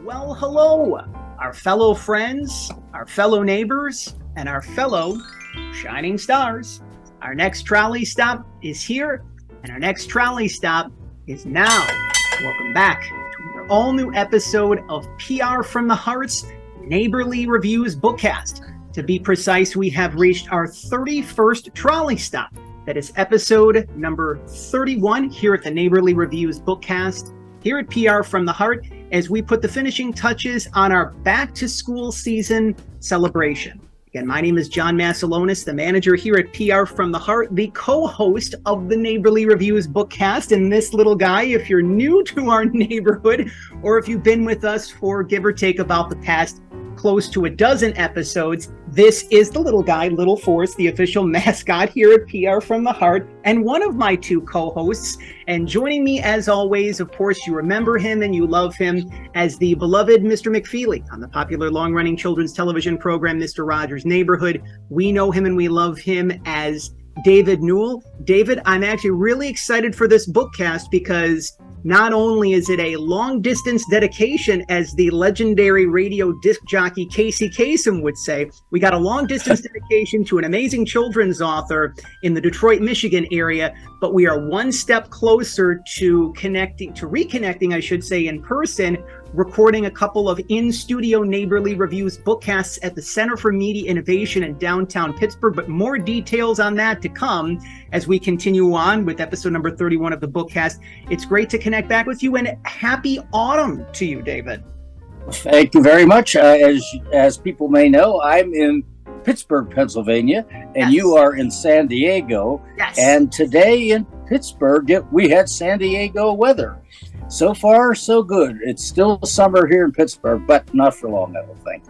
Well, hello, our fellow friends, our fellow neighbors, and our fellow shining stars. Our next trolley stop is here, and our next trolley stop is now. Welcome back to an all-new episode of PR from the Heart's Neighborly Reviews Bookcast. To be precise, we have reached our 31st trolley stop. That is episode number 31 here at the Neighborly Reviews Bookcast, here at PR from the Heart, as we put the finishing touches on our back-to-school season celebration. Again, my name is John Masiulionis, the manager here at PR from the Heart, the co-host of the Neighborly Reviews Bookcast. And this little guy, if you're new to our neighborhood, or if you've been with us for give or take about the past close to a dozen episodes, this is the little guy, Little Forrest, the official mascot here at PR from the Heart, and one of my two co-hosts. And joining me, as always, of course, you remember him and you love him as the beloved Mr. McFeely on the popular long-running children's television program, Mr. Rogers' Neighborhood. We know him and we love him as David Newell. David, I'm actually really excited for this bookcast because not only is it a long-distance dedication, as the legendary radio disc jockey Casey Kasem would say, we got a long-distance dedication to an amazing children's author in the Detroit, Michigan area, but we are one step closer to reconnecting, I should say, in person, recording a couple of in-studio Neighborly Reviews bookcasts at the Center for Media Innovation in downtown Pittsburgh, but more details on that to come as we continue on with episode number 31 of the bookcast. It's great to connect back with you, and happy autumn to you, David. Thank you very much. As people may know, I'm in Pittsburgh, Pennsylvania, and Yes. You are in San Diego. Yes. And today in Pittsburgh, we had San Diego weather. So far, so good. It's still summer here in Pittsburgh, but not for long, I don't think.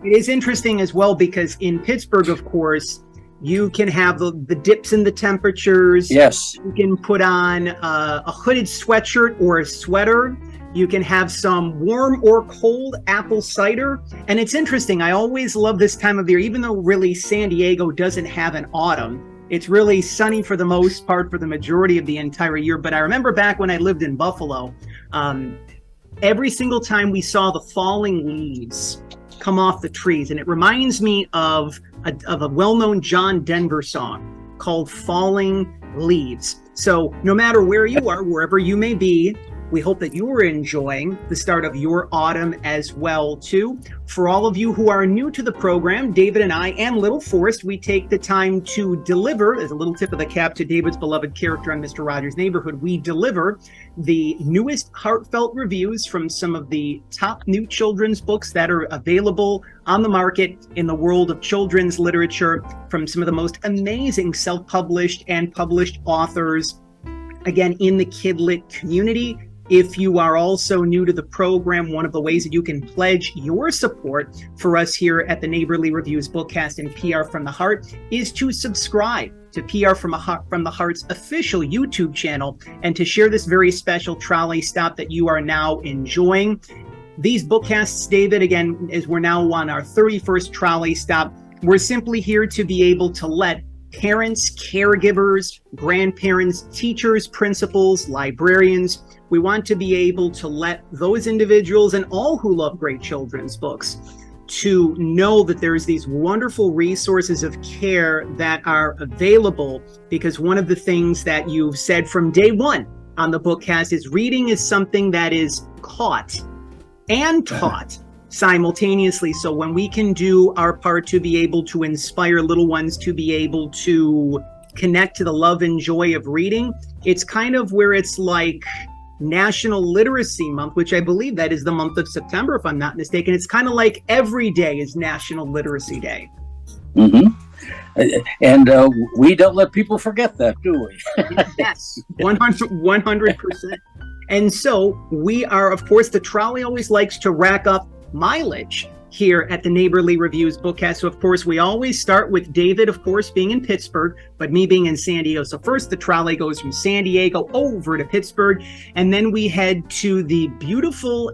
It is interesting as well because in Pittsburgh, of course, you can have the dips in the temperatures. Yes. You can put on a hooded sweatshirt or a sweater. You can have some warm or cold apple cider. And it's interesting. I always love this time of year, even though really San Diego doesn't have an autumn. It's really sunny for the most part for the majority of the entire year. But I remember back when I lived in Buffalo, every single time we saw the falling leaves come off the trees, and it reminds me of a well-known John Denver song called Falling Leaves. So no matter where you are, wherever you may be, we hope that you are enjoying the start of your autumn as well, too. For all of you who are new to the program, David and I and Little Forrest, we take the time to deliver, as a little tip of the cap to David's beloved character on Mr. Rogers' Neighborhood, we deliver the newest heartfelt reviews from some of the top new children's books that are available on the market in the world of children's literature from some of the most amazing self-published and published authors, again, in the kidlit community. If you are also new to the program, one of the ways that you can pledge your support for us here at the Neighborly Reviews Bookcast and PR from the Heart is to subscribe to PR from the Heart's official YouTube channel and to share this very special trolley stop that you are now enjoying. These bookcasts, David, again, as we're now on our 31st trolley stop, we're simply here to be able to let parents, caregivers, grandparents, teachers, principals, librarians, we want to be able to let those individuals and all who love great children's books to know that there's these wonderful resources of care that are available, because one of the things that you've said from day one on the bookcast is reading is something that is caught and taught simultaneously. So when we can do our part to be able to inspire little ones to be able to connect to the love and joy of reading, it's kind of where it's like National Literacy Month, which I believe that is the month of September, if I'm not mistaken. It's kind of like every day is National Literacy Day. Mm-hmm. And we don't let people forget that, do we? Yes, 100%. And so we are, of course, the trolley always likes to rack up mileage here at the Neighborly Reviews Bookcast. So, of course, we always start with David, of course, being in Pittsburgh, but me being in San Diego. So first, the trolley goes from San Diego over to Pittsburgh, and then we head to the beautiful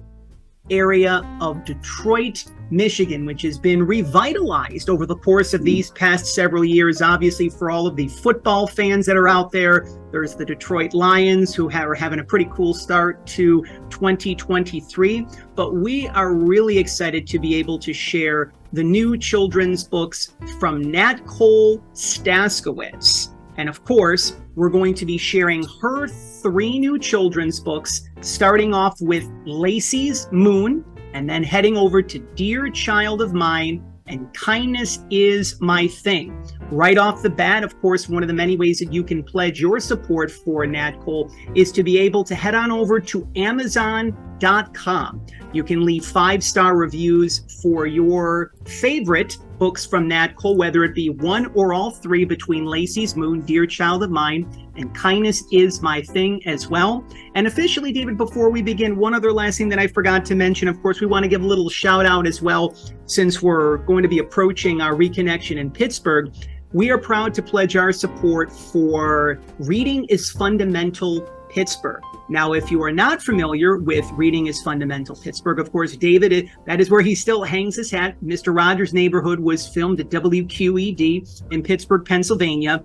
area of Detroit, Michigan, which has been revitalized over the course of these past several years. Obviously, for all of the football fans that are out there, there's the Detroit Lions, who are having a pretty cool start to 2023. But we are really excited to be able to share the new children's books from Nat Cole, Staskiewicz. And of course, we're going to be sharing her 3 new children's books, starting off with Lacey's Moon, and then heading over to Dear Child of Mine and Kindness Is My Thing. Right off the bat, of course, one of the many ways that you can pledge your support for Nat Cole is to be able to head on over to Amazon.com. You can leave 5-star reviews for your favorite books from Nat Cole, whether it be one or all 3 between Lacey's Moon, Dear Child of Mine, and Kindness Is My Thing as well. And officially, David, before we begin, one other last thing that I forgot to mention, of course, we want to give a little shout out as well, since we're going to be approaching our reconnection in Pittsburgh. We are proud to pledge our support for Reading is Fundamental Pittsburgh. Now, if you are not familiar with Reading is Fundamental Pittsburgh, of course, David, that is where he still hangs his hat. Mr. Rogers' Neighborhood was filmed at WQED in Pittsburgh, Pennsylvania.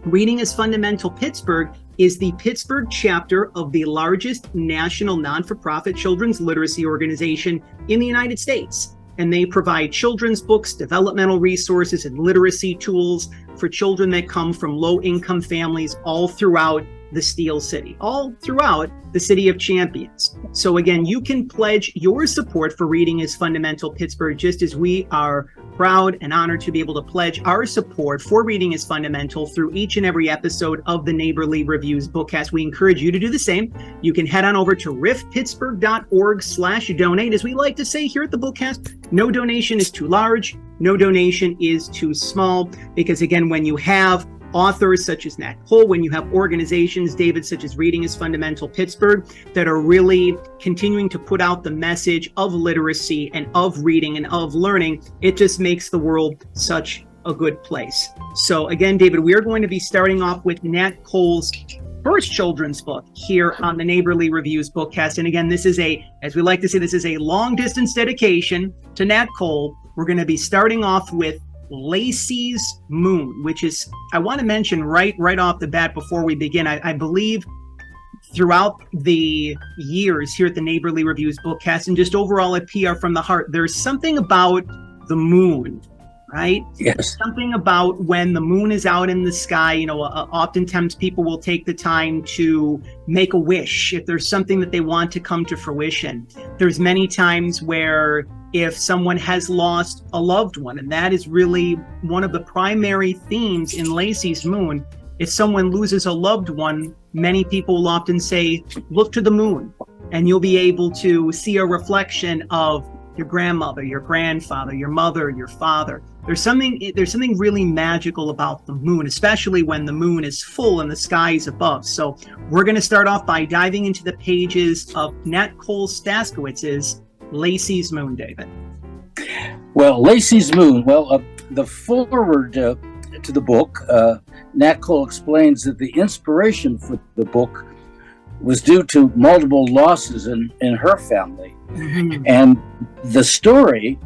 Reading is Fundamental Pittsburgh is the Pittsburgh chapter of the largest national non-for-profit children's literacy organization in the United States. And they provide children's books, developmental resources, and literacy tools for children that come from low-income families all throughout the Steel City, all throughout the City of Champions. So again, you can pledge your support for Reading is Fundamental Pittsburgh, just as we are proud and honored to be able to pledge our support for Reading is Fundamental through each and every episode of the Neighborly Reviews Bookcast. We encourage you to do the same. You can head on over to riffpittsburgh.org/donate. As we like to say here at the Bookcast, no donation is too large, no donation is too small, because again, when you have authors such as Nat Cole, when you have organizations, David, such as Reading is Fundamental Pittsburgh, that are really continuing to put out the message of literacy and of reading and of learning, it just makes the world such a good place. So again, David, we are going to be starting off with Nat Cole's first children's book here on the Neighborly Reviews Bookcast. And again, this is as we like to say, this is a long distance dedication to Nat Cole. We're going to be starting off with Lacey's Moon, which is, I want to mention right off the bat before we begin, I believe throughout the years here at the Neighborly Reviews Bookcast and just overall at PR from the Heart, there's something about the moon, right? Yes. Something about when the moon is out in the sky, oftentimes people will take the time to make a wish if there's something that they want to come to fruition. There's many times where if someone has lost a loved one, and that is really one of the primary themes in Lacey's Moon. If someone loses a loved one, many people will often say, look to the moon, and you'll be able to see a reflection of your grandmother, your grandfather, your mother, your father. There's something really magical about the moon, especially when the moon is full and the sky is above. So we're going to start off by diving into the pages of Nat Cole Staskiewicz's Lacey's Moon, David. Well, Lacey's Moon. Well, the foreword to the book, Nat Cole explains that the inspiration for the book was due to multiple losses in her family. Mm-hmm. And the story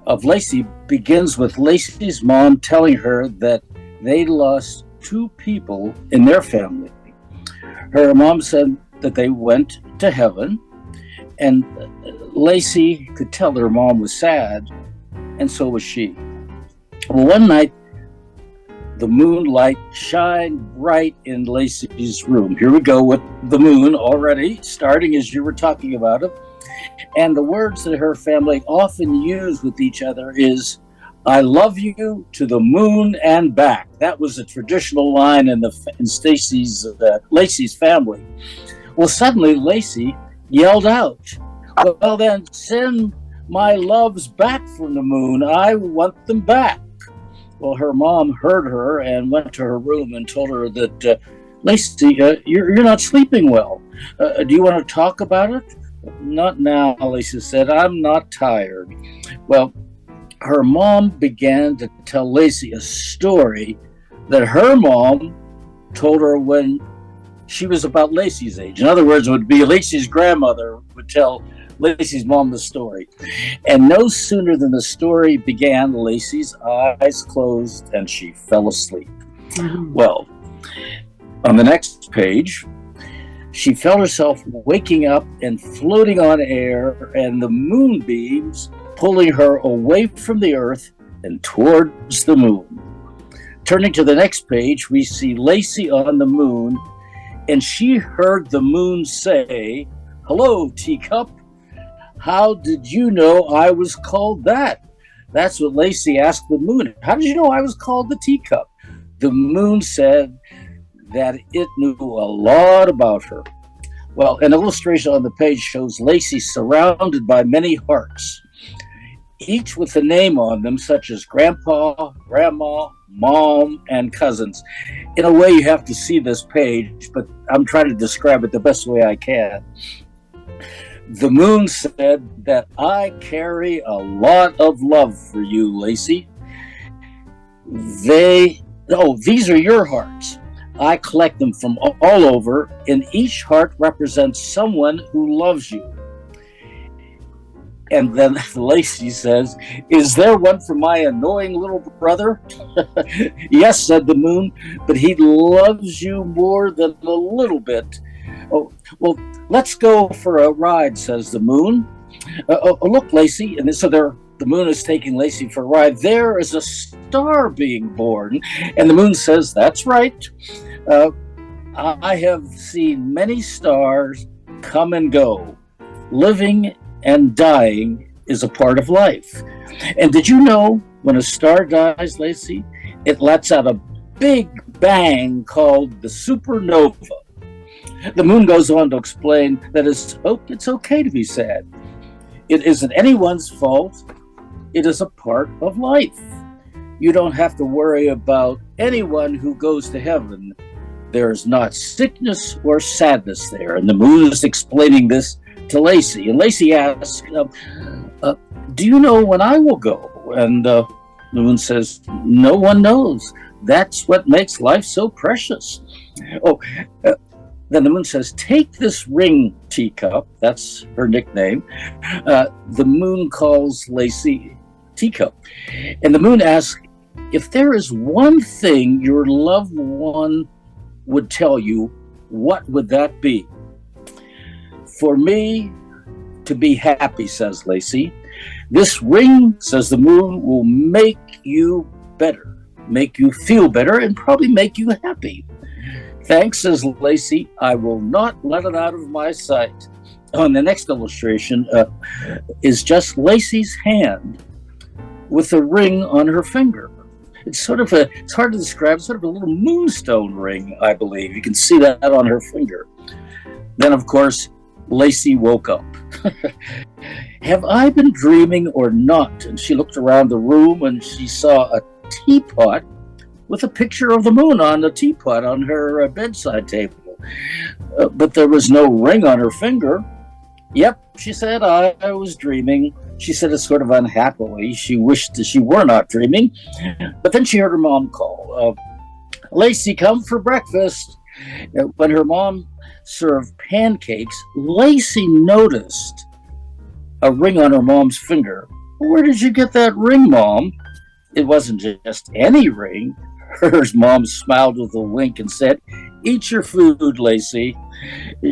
of Lacey begins with Lacey's mom telling her that they lost 2 people in their family. Her mom said that they went to heaven, and Lacey could tell her mom was sad, and so was she. Well, one night, the moonlight shined bright in Lacey's room. Here we go with the moon already, starting as you were talking about it. And the words that her family often use with each other is, "I love you to the moon and back." That was a traditional line in Lacey's family. Well, suddenly Lacey yelled out, "Well, then send my loves back from the moon. I want them back." Well, her mom heard her and went to her room and told her that, "Lacey, you're not sleeping well. Do you want to talk about it?" "Not now," Lacey said. "I'm not tired." Well, her mom began to tell Lacey a story that her mom told her when she was about Lacey's age. In other words, it would be Lacey's grandmother would tell Lacey's mom the story. And no sooner than the story began, Lacey's eyes closed and she fell asleep. Mm-hmm. Well, on the next page, she felt herself waking up and floating on air, and the moonbeams pulling her away from the earth and towards the moon. Turning to the next page, we see Lacey on the moon, and she heard the moon say, "Hello, teacup. How did you know I was called that?" That's what Lacey asked the moon. "How did you know I was called the teacup?" The moon said that it knew a lot about her. Well, an illustration on the page shows Lacey surrounded by many hearts, each with a name on them, such as Grandpa, Grandma, Mom, and cousins. In a way, you have to see this page, but I'm trying to describe it the best way I can. The moon said that I carry a lot of love for you, Lacey. These are your hearts. I collect them from all over, and each heart represents someone who loves you. And then Lacey says, "Is there one for my annoying little brother?" "Yes," said the moon, "but he loves you more than a little bit." "Oh, well, let's go for a ride," says the moon. Look, Lacey." And so the moon is taking Lacey for a ride. "There is a star being born." And the moon says, "That's right. I have seen many stars come and go. Living and dying is a part of life. And did you know when a star dies, Lacey, it lets out a big bang called the supernova?" The moon goes on to explain that it's okay to be sad. It isn't anyone's fault. It is a part of life. You don't have to worry about anyone who goes to heaven. There is not sickness or sadness there. And the moon is explaining this to Lacey. And Lacey asks, "Do you know when I will go?" And the moon says, "No one knows. That's what makes life so precious." Then the moon says, "Take this ring, teacup." That's her nickname. The moon calls Lacey Teacup. And the moon asks, "If there is one thing your loved one would tell you, what would that be?" "For me to be happy," says Lacey. "This ring," says the moon, "will make you better, make you feel better, and probably make you happy." "Thanks," says Lacey. "I will not let it out of my sight." On the next illustration is just Lacey's hand with a ring on her finger. It's hard to describe, sort of a little moonstone ring, I believe. You can see that on her finger. Then, of course, Lacey woke up. "Have I been dreaming or not?" And she looked around the room and she saw a teapot with a picture of the moon on the teapot on her bedside table. But there was no ring on her finger. "Yep," she said, I was dreaming." She said it sort of unhappily. She wished that she were not dreaming. But then she heard her mom call, "Lacey, come for breakfast." When her mom served pancakes, Lacey noticed a ring on her mom's finger. "Where did you get that ring, Mom?" It wasn't just any ring. Her mom smiled with a wink and said, "Eat your food, Lacey."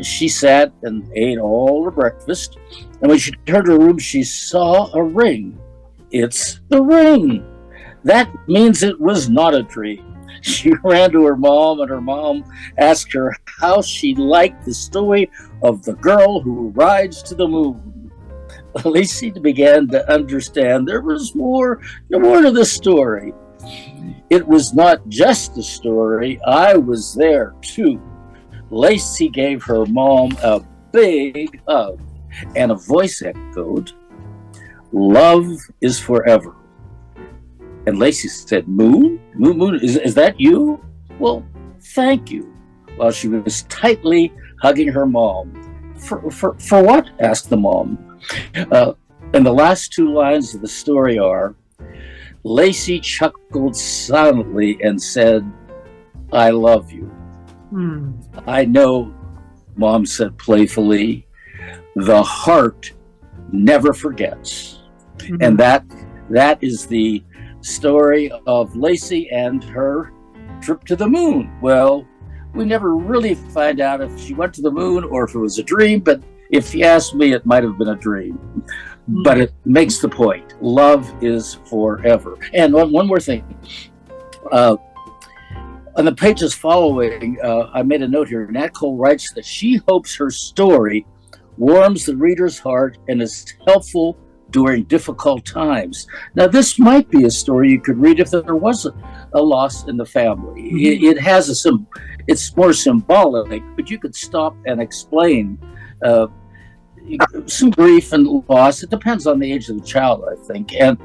She sat and ate all her breakfast, and when she turned to her room, she saw a ring. It's the ring. That means it was not a dream. She ran to her mom, and her mom asked her how she liked the story of the girl who rides to the moon. Lacey began to understand there was more to this story. It was not just a story. I was there too. Lacey gave her mom a big hug, and a voice echoed, "Love is forever." And Lacey said, "Moon? Moon, is that you?" "Well, thank you," while she was tightly hugging her mom. For what?" asked the mom. And the last two lines of the story are, Lacey chuckled silently and said, "I love you." "I know," Mom said playfully. "The heart never forgets. Mhm. And that is the story of Lacey and her trip to the moon. Well, we never really find out if she went to the moon or if it was a dream, but if you ask me, it might have been a dream. But it makes the point. Love is forever. And one more thing. On the pages following, I made a note here. Nat Cole writes that she hopes her story warms the reader's heart and is helpful during difficult times. Now, this might be a story you could read if there was a loss in the family. Mm-hmm. It has it's more symbolic, but you could stop and explain some grief and loss. It depends on the age of the child, I think. And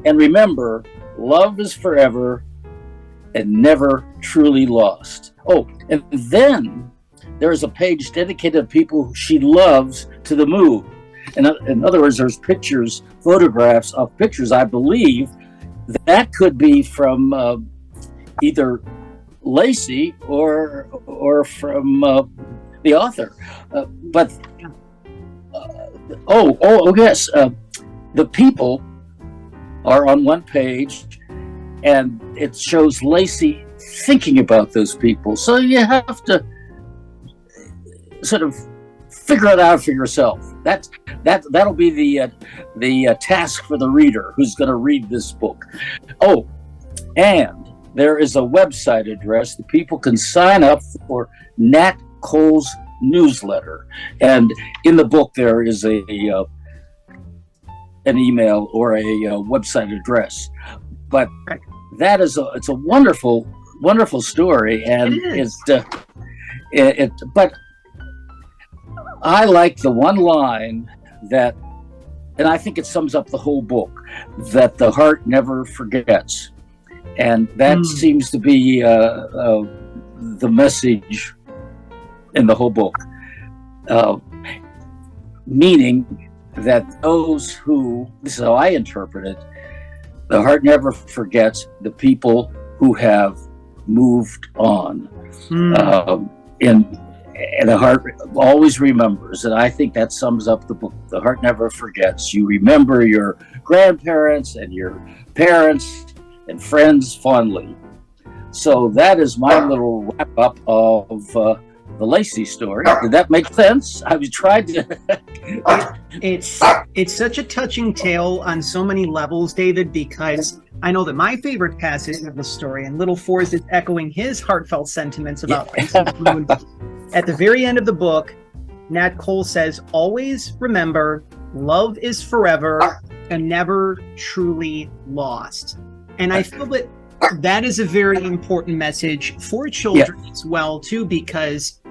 remember, love is forever and never truly lost. Oh, and then there's a page dedicated to people she loves to the moon. In other words, there's photographs of pictures, I believe, that could be from either Lacey or from the author. Yes. The people are on one page, and it shows Lacey thinking about those people. So you have to sort of figure it out for yourself. That'll be the task for the reader who's going to read this book. Oh, and there is a website address that people can sign up for Nat Cole's newsletter, and in the book there is an email or a website address. But it's a wonderful story, and but I like the one line that, and I think it sums up the whole book, that the heart never forgets. And that seems to be the message in the whole book. Meaning that those who, this is how I interpret it, the heart never forgets the people who have moved on. And the heart always remembers, and I think that sums up the book. The heart never forgets. You remember your grandparents and your parents and friends fondly. So that is my little wrap up of the Lacey story. Did that make sense? I was trying to. It's such a touching tale on so many levels, David, because I know that my favorite passage of the story, and little Forrest is echoing his heartfelt sentiments about Lacey Moon. At the very end of the book, Nat Cole says, always remember, love is forever and never truly lost. And I feel that is a very important message for children as well, too, because,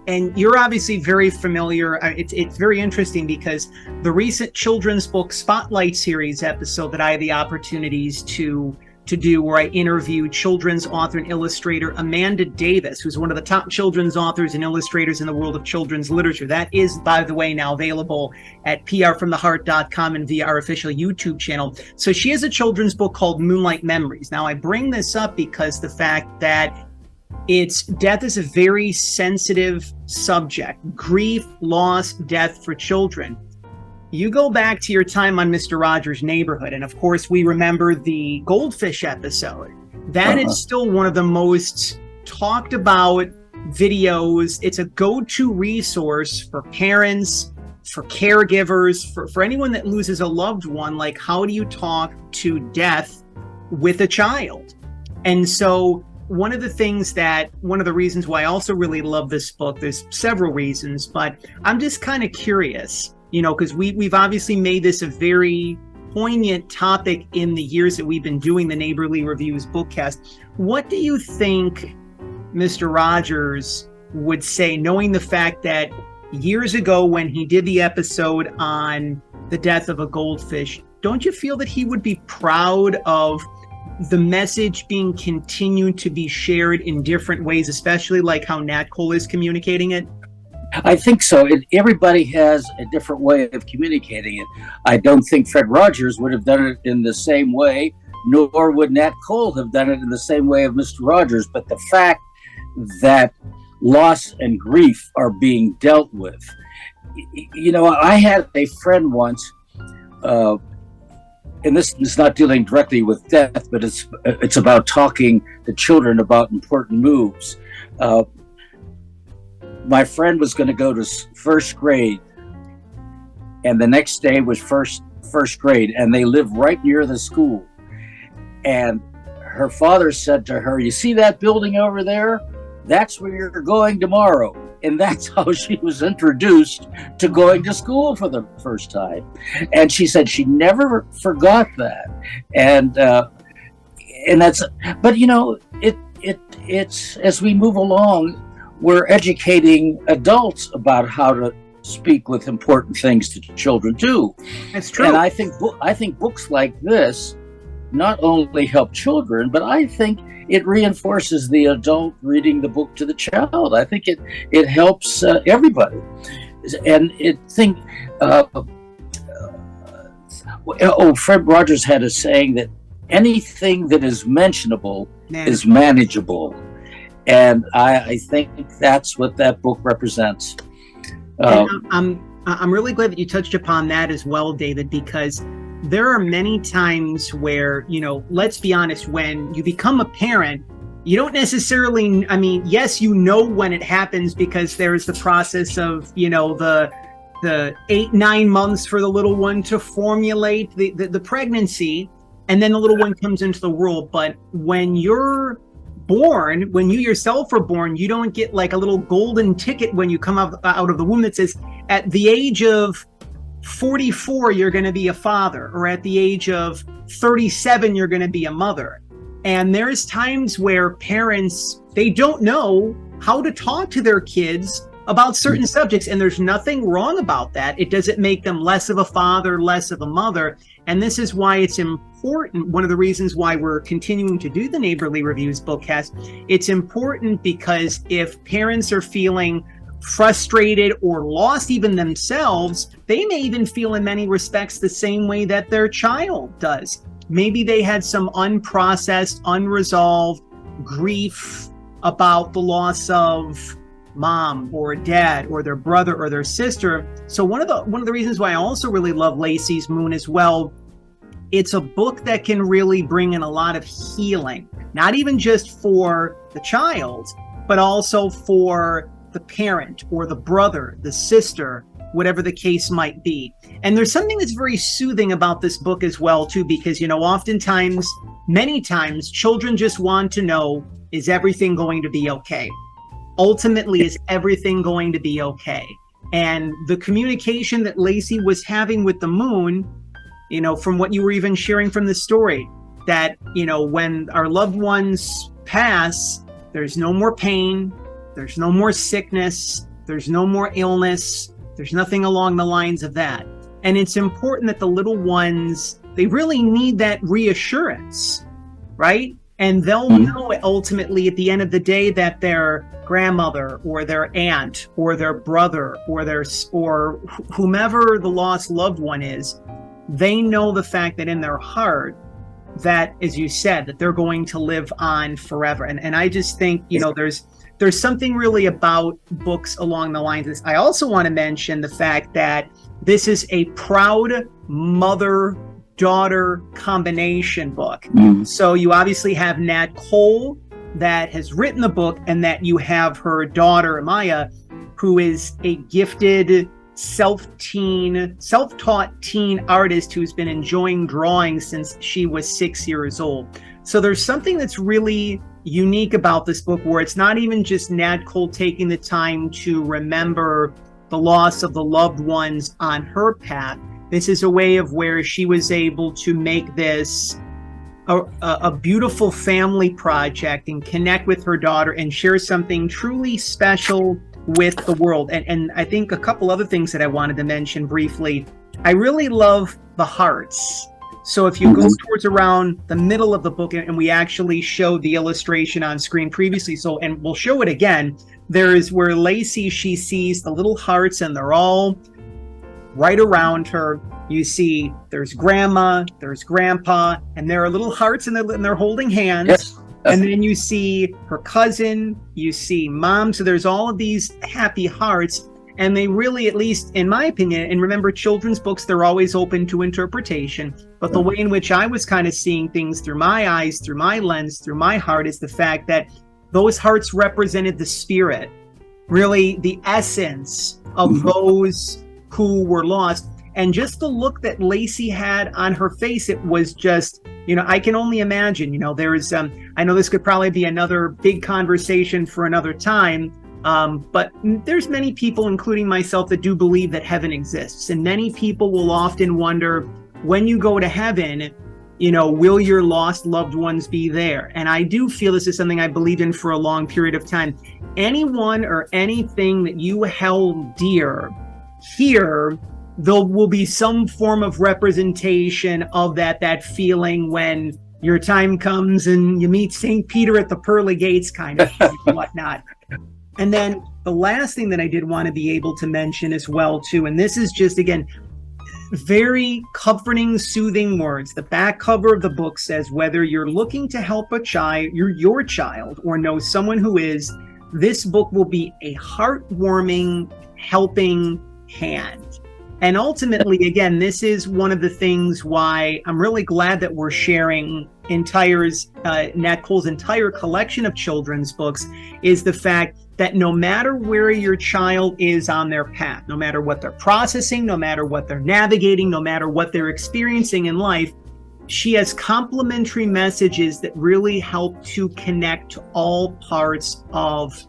and you're obviously very familiar, it's very interesting because the recent children's book Spotlight series episode that I had the opportunities to do, where I interviewed children's author and illustrator Amanda Davis, who's one of the top children's authors and illustrators in the world of children's literature. That is, by the way, now available at prfromtheheart.com and via our official YouTube channel. So she has a children's book called Moonlight Memories. Now, I bring this up because the fact that death is a very sensitive subject. Grief, loss, death for children. You go back to your time on Mr. Rogers' Neighborhood, and of course we remember the goldfish episode. That is still one of the most talked about videos. It's a go-to resource for parents, for caregivers, for anyone that loses a loved one. Like, how do you talk to death with a child? And so one of the reasons why I also really love this book, there's several reasons, but I'm just kind of curious, because we've obviously made this a very poignant topic in the years that we've been doing the Neighborly Reviews Bookcast. What do you think Mr. Rogers would say, knowing the fact that years ago when he did the episode on the death of a goldfish, don't you feel that he would be proud of the message being continued to be shared in different ways, especially like how Nat Cole is communicating it? I think so. Everybody has a different way of communicating it. I don't think Fred Rogers would have done it in the same way, nor would Nat Cole have done it in the same way of Mr. Rogers. But the fact that loss and grief are being dealt with I had a friend once, and this is not dealing directly with death, but it's about talking to children about important moves. My friend was going to go to first grade, and the next day was first grade, and they lived right near the school. And her father said to her, "You see that building over there? That's where you're going tomorrow." And that's how she was introduced to going to school for the first time. And she said she never forgot that. And that's, but it's as we move along, we're educating adults about how to speak with important things to children too. That's true. And I think books like this not only help children, but I think it reinforces the adult reading the book to the child. I think it helps everybody. And Fred Rogers had a saying that anything that is mentionable is manageable. And I think that's what that book represents. I'm really glad that you touched upon that as well, David, because there are many times where, let's be honest, when you become a parent, you don't necessarily, yes, when it happens because there's the process of, the 8-9 months for the little one to formulate the pregnancy, and then the little one comes into the world. But when you're born, when you yourself are born, you don't get like a little golden ticket when you come out of the womb that says, at the age of 44, you're going to be a father, or at the age of 37, you're going to be a mother. And there's times where parents, they don't know how to talk to their kids about certain subjects, and there's nothing wrong about that. It doesn't make them less of a father, less of a mother. And this is why it's important. One of the reasons why we're continuing to do the Neighborly Reviews Bookcast, it's important because if parents are feeling frustrated or lost even themselves, they may even feel in many respects the same way that their child does. Maybe they had some unprocessed, unresolved grief about the loss of mom or dad or their brother or their sister. So one of the reasons why I also really love Lacey's Moon as well, it's a book that can really bring in a lot of healing, not even just for the child, but also for the parent or the brother, the sister, whatever the case might be. And there's something that's very soothing about this book as well, too, because, oftentimes, many times, children just want to know, is everything going to be okay? Ultimately, is everything going to be okay? And the communication that Lacey was having with the moon, from what you were even sharing from the story, that, when our loved ones pass, there's no more pain, there's no more sickness, there's no more illness, there's nothing along the lines of that. And it's important that the little ones, they really need that reassurance, right? And they'll know ultimately at the end of the day that their grandmother or their aunt or their brother or whomever the lost loved one is, they know the fact that in their heart that, as you said, that they're going to live on forever. And I just think, there's something really about books along the lines of this. I also want to mention the fact that this is a proud mother-daughter combination book. So you obviously have Nat Cole that has written the book, and that you have her daughter, Maya, who is a gifted self-taught teen artist who's been enjoying drawing since she was 6 years old. So there's something that's really unique about this book, where it's not even just Nat Cole taking the time to remember the loss of the loved ones on her path. This is a way of where she was able to make this a beautiful family project and connect with her daughter and share something truly special with the world. And I think a couple other things that I wanted to mention briefly. I really love the hearts. So if you go towards around the middle of the book, and we actually showed the illustration on screen previously, and we'll show it again, there is where Lacey, she sees the little hearts, and they're all right around her. You see there's grandma, there's grandpa, and there are little hearts, and they're holding hands. Yes. And then you see her cousin, you see mom. So there's all of these happy hearts. And they really, at least in my opinion, and remember, children's books, they're always open to interpretation. But the way in which I was kind of seeing things through my eyes, through my lens, through my heart, is the fact that those hearts represented the spirit, really the essence of those who were lost. And just the look that Lacey had on her face, it was just, I can only imagine, there's, I know this could probably be another big conversation for another time. But there's many people, including myself, that do believe that heaven exists. And many people will often wonder, when you go to heaven, will your lost loved ones be there? And I do feel this is something I believed in for a long period of time. Anyone or anything that you held dear, here, there will be some form of representation of that feeling when your time comes and you meet St. Peter at the pearly gates kind of thing and whatnot. And then the last thing that I did want to be able to mention as well, too, and this is just, again, very comforting, soothing words. The back cover of the book says, whether you're looking to help a child, your child, or know someone who is, this book will be a heartwarming, helping hand. And ultimately, again, this is one of the things why I'm really glad that we're sharing Nat Cole's entire collection of children's books, is the fact that no matter where your child is on their path, no matter what they're processing, no matter what they're navigating, no matter what they're experiencing in life, she has complementary messages that really help to connect to all parts of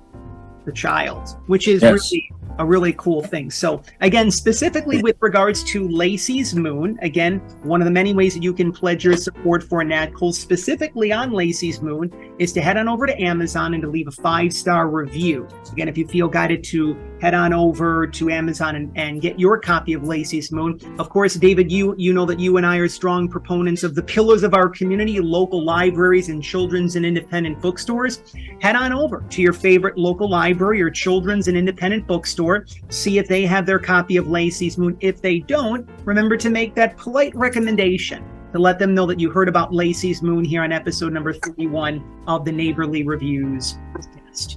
the child, which is really a really cool thing. So again, specifically with regards to Lacey's Moon, again, one of the many ways that you can pledge your support for Nat Cole specifically on Lacey's Moon is to head on over to Amazon and to leave a 5-star review. So again, if you feel guided to head on over to Amazon and get your copy of Lacey's Moon. Of course, David, you know that you and I are strong proponents of the pillars of our community, local libraries and children's and independent bookstores. Head on over to your favorite local library or children's and independent bookstore. See if they have their copy of Lacey's Moon. If they don't, remember to make that polite recommendation to let them know that you heard about Lacey's Moon here on episode number 31 of the Neighborly Reviews podcast.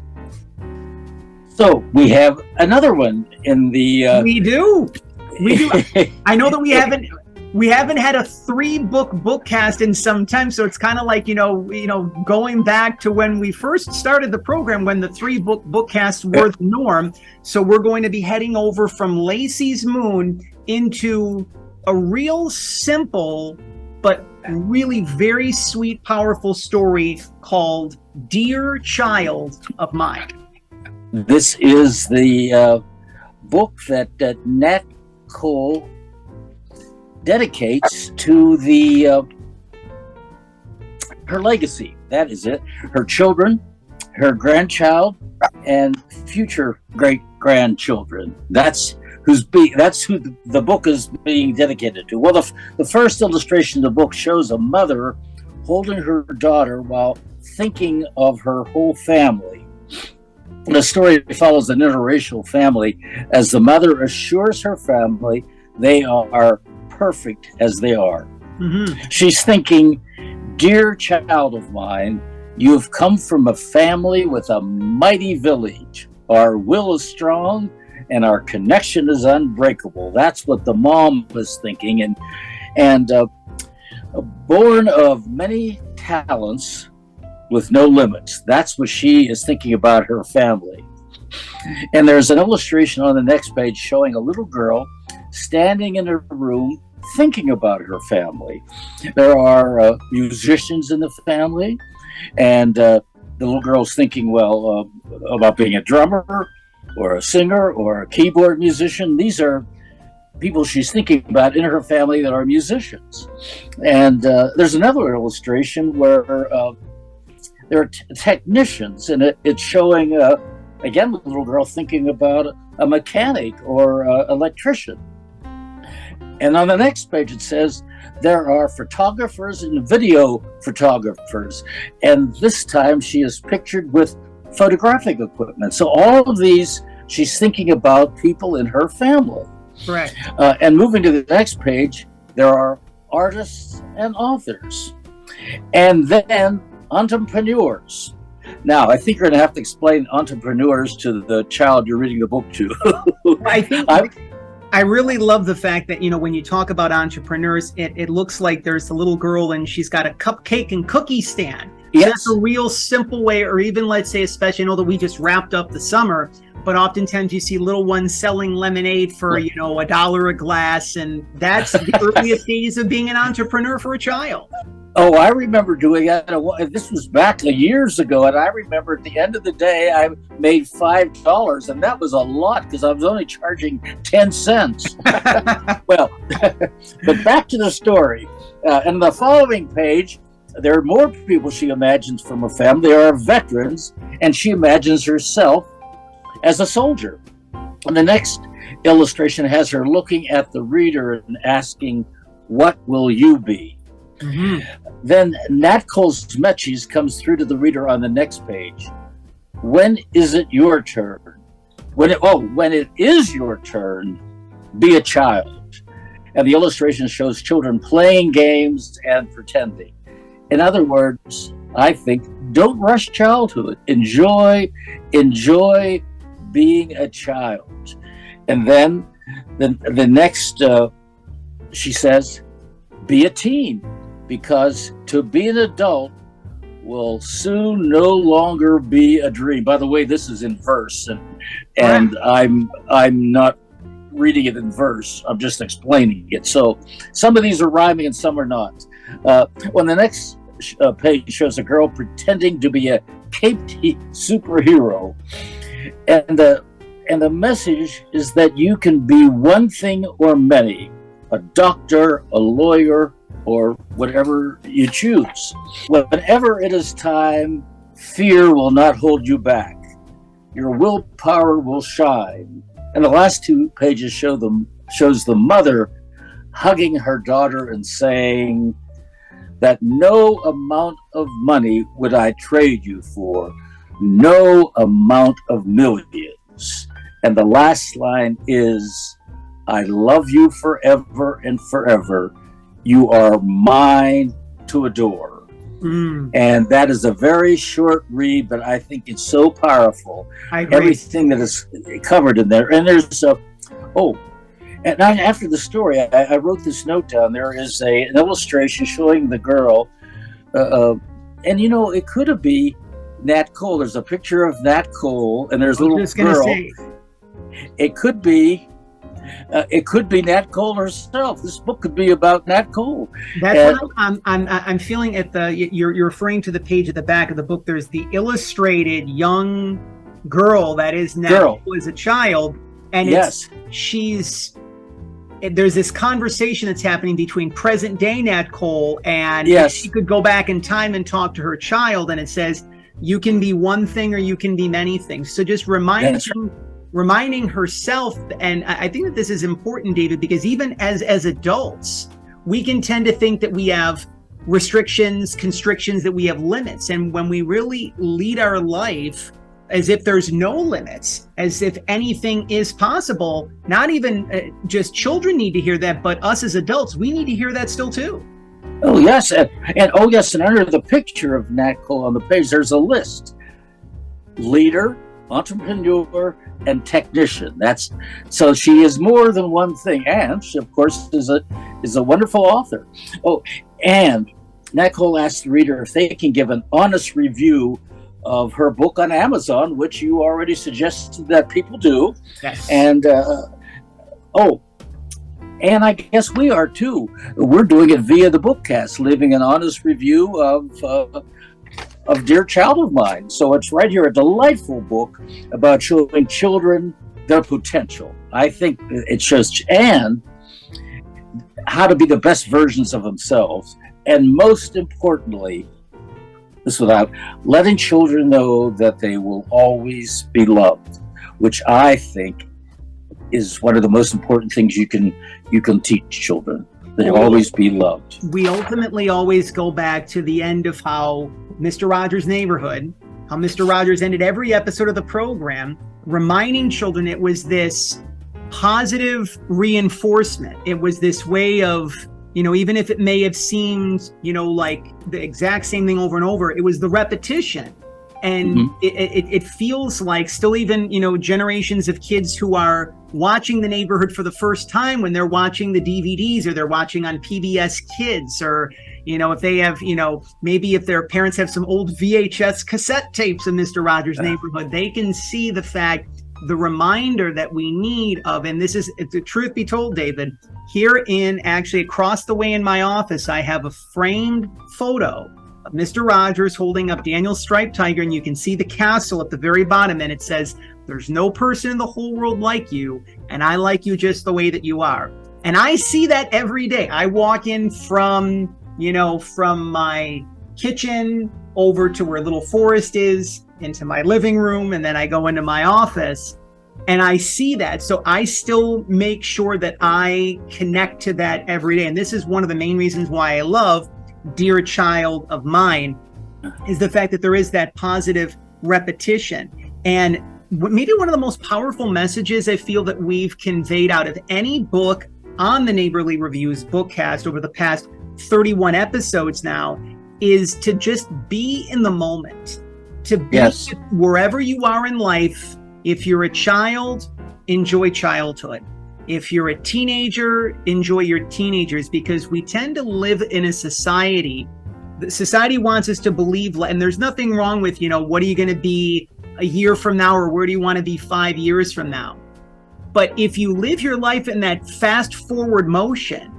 So we have another one in the. We do. I know that we haven't had a 3-book bookcast in some time, so it's kind of like going back to when we first started the program, when the 3-book bookcasts were the norm. So we're going to be heading over from Lacey's Moon into a real simple but really very sweet, powerful story called Dear Child of Mine. This is the book that Nat Cole dedicates to her legacy. That is it. Her children, her grandchild, and future great-grandchildren. That's who the book is being dedicated to. Well, the first illustration of the book shows a mother holding her daughter while thinking of her whole family. The story follows an interracial family as the mother assures her family they are perfect as they are. Mm-hmm. She's thinking, dear child of mine, you have come from a family with a mighty village. Our will is strong and our connection is unbreakable. That's what the mom was thinking. And born of many talents with no limits. That's what she is thinking about her family. And there's an illustration on the next page showing a little girl standing in a room thinking about her family. There are musicians in the family, and the little girl's thinking, about being a drummer or a singer or a keyboard musician. These are people she's thinking about in her family that are musicians. And there's another illustration where there are technicians, and it's showing, again, the little girl thinking about a mechanic or electrician. And on the next page, it says there are photographers and video photographers. And this time she is pictured with photographic equipment. So all of these, she's thinking about people in her family. Correct. And moving to the next page, there are artists and authors. And then entrepreneurs. Now, I think you're going to have to explain entrepreneurs to the child you're reading the book to. I think I really love the fact that, when you talk about entrepreneurs, it looks like there's a little girl and she's got a cupcake and cookie stand. Yes. That's a real simple way, or even let's say, especially, I know that we just wrapped up the summer, but oftentimes you see little ones selling lemonade for, $1 a glass. And that's the earliest days of being an entrepreneur for a child. Oh, I remember doing that. This was back years ago, and I remember at the end of the day, I made $5, and that was a lot because I was only charging 10 cents. Well, but back to the story. And the following page, there are more people she imagines from her family. There are veterans, and she imagines herself as a soldier. And the next illustration has her looking at the reader and asking, "What will you be?" Mm-hmm. Then Nat Cole's Smetches comes through to the reader on the next page. When is it your turn? When it is your turn, be a child. And the illustration shows children playing games and pretending. In other words, I think, don't rush childhood. Enjoy being a child. And then the next, she says, be a teen. Because to be an adult will soon no longer be a dream. By the way, this is in verse, and I'm not reading it in verse. I'm just explaining it. So some of these are rhyming and some are not. When the next page shows a girl pretending to be a caped superhero, and the message is that you can be one thing or many: a doctor, a lawyer, or whatever you choose. Whenever it is time, fear will not hold you back. Your willpower will shine. And the last two pages shows the mother hugging her daughter and saying that no amount of money would I trade you for, no amount of millions. And the last line is, I love you forever and forever. You are mine to adore. And that is a very short read, but I think it's so powerful. Everything that is covered in there. And there's and after the story, I wrote this note down. There is an illustration showing the girl, and it could be Nat Cole. There's a picture of Nat Cole, and there's a little girl. It could be Nat Cole herself. This book could be about Nat Cole. That's what I'm feeling at you're referring to the page at the back of the book. There's the illustrated young girl that is Nat Cole as a child, and there's this conversation that's happening between present day Nat Cole and she could go back in time and talk to her child, and it says you can be one thing or you can be many things. So just reminding herself, and I think that this is important, David, because even as adults, we can tend to think that we have restrictions, constrictions, that we have limits. And when we really lead our life as if there's no limits, as if anything is possible, not even just children need to hear that, but us as adults, we need to hear that still too. Oh, yes. And under the picture of Nat Cole on the page, there's a list. Leader, entrepreneur, and technician. So she is more than one thing, and she, of course, is a wonderful author. Oh, and Nat Cole asked the reader if they can give an honest review of her book on Amazon, which you already suggested that people do. Yes. And and I guess we are too. We're doing it via the Bookcast, leaving an honest review of Dear Child of Mine. So it's right here, a delightful book about showing children their potential. I think it shows and how to be the best versions of themselves. And most importantly, this without letting children know that they will always be loved, which I think is one of the most important things you can teach children. They'll always be loved. We ultimately always go back to the end of how Mr. Rogers' Neighborhood, how Mr. Rogers ended every episode of the program, reminding children it was this positive reinforcement. It was this way of, even if it may have seemed, like the exact same thing over and over, it was the repetition And it feels like still even, generations of kids who are watching The Neighborhood for the first time when they're watching the DVDs or they're watching on PBS Kids, or, if they have, maybe if their parents have some old VHS cassette tapes of Mr. Rogers' Neighborhood, they can see the fact, the reminder that we need of, and this is, if the truth be told, David, here actually across the way in my office, I have a framed photo of Mr. Rogers holding up Daniel's striped tiger, and you can see the castle at the very bottom, and it says, "There's no person in the whole world like you, and I like you just the way that you are." And I see that every day. I walk in from my kitchen over to where little Forrest is, into my living room, and then I go into my office, and I see that. So I still make sure that I connect to that every day. And this is one of the main reasons why I love Dear Child of Mine, is the fact that there is that positive repetition. And maybe one of the most powerful messages I feel that we've conveyed out of any book on the Neighborly Reviews Bookcast over the past 31 episodes now is to just be in the moment, to be wherever you are in life. If you're a child, enjoy childhood. If you're a teenager, enjoy your teenagers, because we tend to live in a society. The society wants us to believe, and there's nothing wrong with, what are you going to be a year from now, or where do you want to be 5 years from now? But if you live your life in that fast forward motion,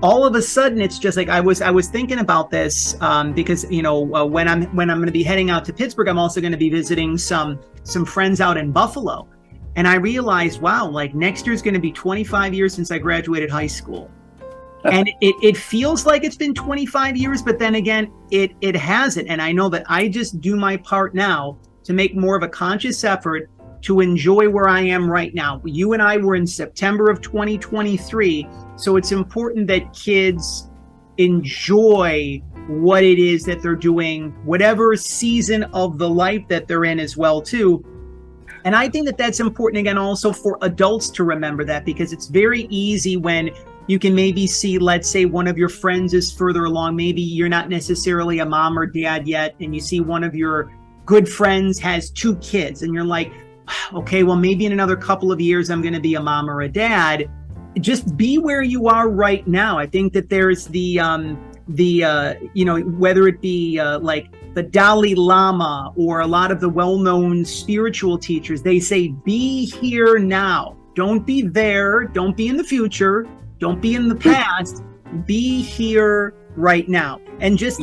all of a sudden it's just like I was thinking about this because when I'm going to be heading out to Pittsburgh, I'm also going to be visiting some friends out in Buffalo. And I realized, wow, like next year's going to be 25 years since I graduated high school. And it feels like it's been 25 years, but then again, it hasn't. And I know that I just do my part now to make more of a conscious effort to enjoy where I am right now. You and I were in September of 2023. So it's important that kids enjoy what it is that they're doing, whatever season of the life that they're in as well, too. And I think that that's important, again, also for adults to remember that, because it's very easy when you can maybe see, let's say one of your friends is further along. Maybe you're not necessarily a mom or dad yet, and you see one of your good friends has 2 kids, and you're like, okay, well, maybe in another couple of years, I'm going to be a mom or a dad. Just be where you are right now. I think that there's whether it be like the Dalai Lama or a lot of the well-known spiritual teachers, they say, be here now. Don't be there. Don't be in the future. Don't be in the past. Be here right now. And just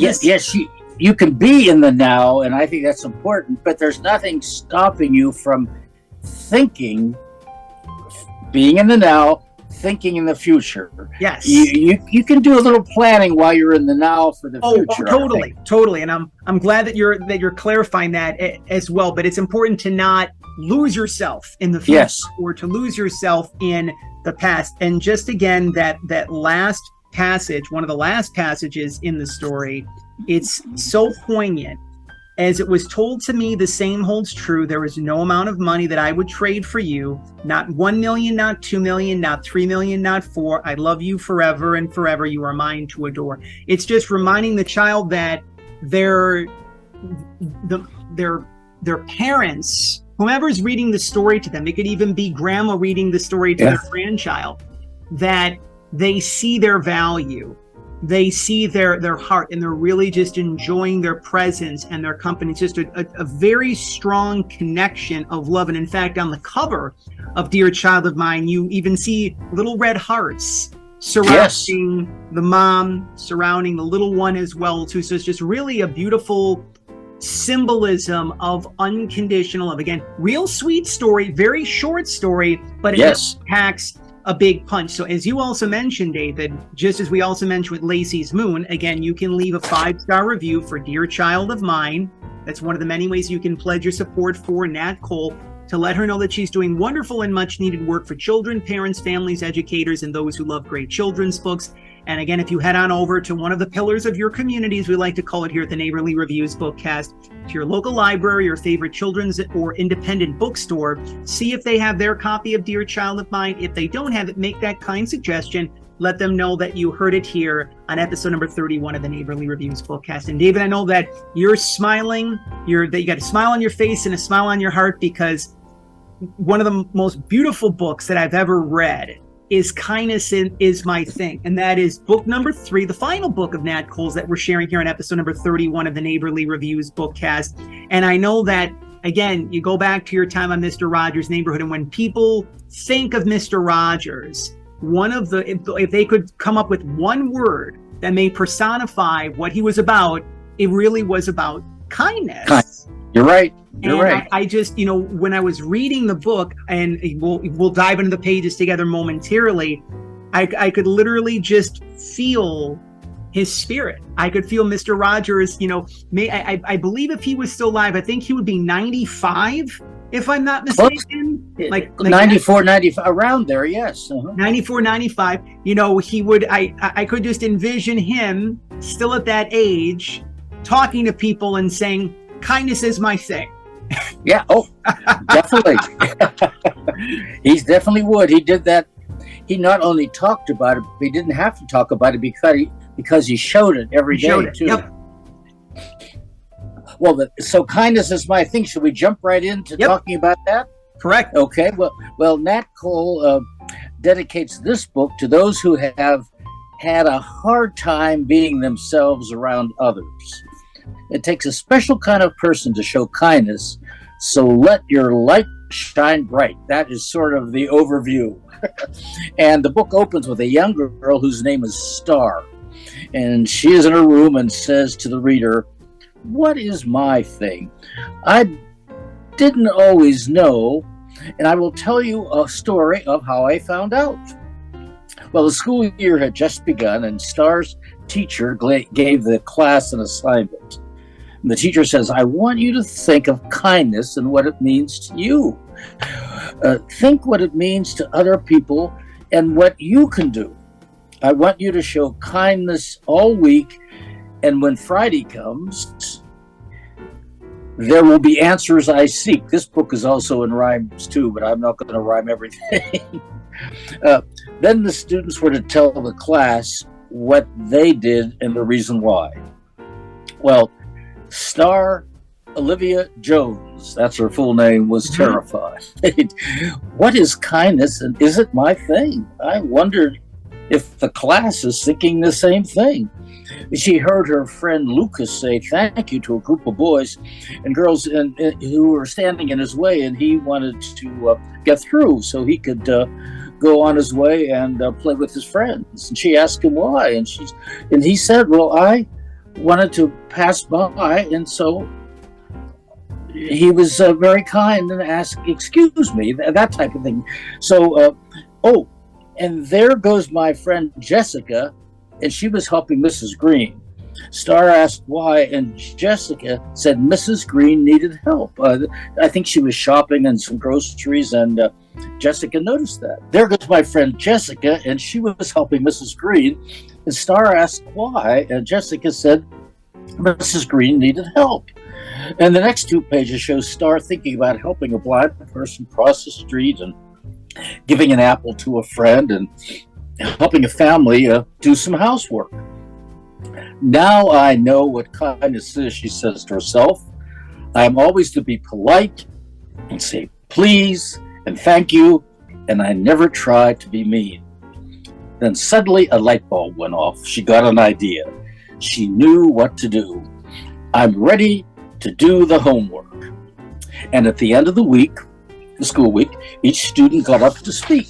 you can be in the now, and I think that's important, but there's nothing stopping you from being in the now, thinking in the future. Yes. You can do a little planning while you're in the now for the future. Oh, totally. And I'm glad that you're clarifying that as well. But it's important to not lose yourself in the future, or to lose yourself in the past. And just again, that last passage, one of the last passages in the story, it's so poignant. As it was told to me, the same holds true. There is no amount of money that I would trade for you. Not 1 million, not 2 million, not 3 million, not 4. I love you forever and forever. You are mine to adore. It's just reminding the child that their parents, whomever's reading the story to them, it could even be grandma reading the story to their grandchild, that they see their value. They see their heart, and they're really just enjoying their presence and their company. It's just a very strong connection of love. And in fact, on the cover of Dear Child of Mine, you even see little red hearts surrounding the mom, surrounding the little one as well, too. So it's just really a beautiful symbolism of unconditional love. Again, real sweet story, very short story, but it packs a big punch. So as you also mentioned, David, just as we also mentioned with Lacey's Moon, again, you can leave a 5-star review for Dear Child of Mine. That's one of the many ways you can pledge your support for Nat Cole, to let her know that she's doing wonderful and much needed work for children, parents, families, educators, and those who love great children's books. And again, if you head on over to one of the pillars of your communities, we like to call it here at the Neighborly Reviews Bookcast, to your local library, your favorite children's or independent bookstore, see if they have their copy of Dear Child of Mine. If they don't have it, make that kind suggestion. let them know that you heard it here on episode number 31 of the Neighborly Reviews Bookcast. And David, I know that you're smiling, that you got a smile on your face and a smile on your heart, because one of the most beautiful books that I've ever read is Kindness Is My Thing. And that is book number 3, the final book of Nat Cole's that we're sharing here on episode number 31 of the Neighborly Reviews Bookcast. And I know that, again, you go back to your time on Mr. Rogers' Neighborhood, and when people think of Mr. Rogers, if they could come up with one word that may personify what he was about, it really was about kindness. You're right. You're right. I just, when I was reading the book, and we'll dive into the pages together momentarily, I could literally just feel his spirit. I could feel Mr. Rogers, I believe if he was still alive, I think he would be 95, if I'm not mistaken. Like 94, 95, around there, yes. 94, 95. He would, I could just envision him still at that age, talking to people and saying, kindness is my thing. Yeah. Oh, definitely. He definitely would. He did that. He not only talked about it, but he didn't have to talk about it because he showed it every day too. Yep. Well, so kindness is my thing. Should we jump right into talking about that? Correct. Okay. Well, Nat Cole dedicates this book to those who have had a hard time being themselves around others. It takes a special kind of person to show kindness, so let your light shine bright. That is sort of the overview. And the book opens with a young girl whose name is Star. And she is in her room and says to the reader, "What is my thing? I didn't always know, and I will tell you a story of how I found out." Well, the school year had just begun, and Star's teacher gave the class an assignment. And the teacher says, "I want you to think of kindness and what it means to you. Think what it means to other people and what you can do. I want you to show kindness all week, and when Friday comes, there will be answers I seek." This book is also in rhymes too, but I'm not going to rhyme everything. Then the students were to tell the class what they did and the reason why. Well, Star Olivia Jones, that's her full name, was terrified. What is kindness, and is it my thing? I wondered if the class is thinking the same thing. She heard her friend Lucas say thank you to a group of boys and girls who were standing in his way, and he wanted to get through so he could go on his way and play with his friends. And she asked him why, and he said, "Well, I wanted to pass by," and so he was very kind and asked, "Excuse me," that type of thing. So, and there goes my friend Jessica, and she was helping Mrs. Green. Star asked why, and Jessica said Mrs. Green needed help. I think she was shopping and some groceries, and Jessica noticed that. There goes my friend Jessica, and she was helping Mrs. Green, and Star asked why, and Jessica said Mrs. Green needed help. And the next 2 pages show Star thinking about helping a blind person cross the street, and giving an apple to a friend, and helping a family do some housework. "Now I know what kindness is," she says to herself. "I am always to be polite and say please and thank you, and I never try to be mean." Then suddenly a light bulb went off. She got an idea. She knew what to do. "I'm ready to do the homework." And at the end of the week, the school week, each student got up to speak.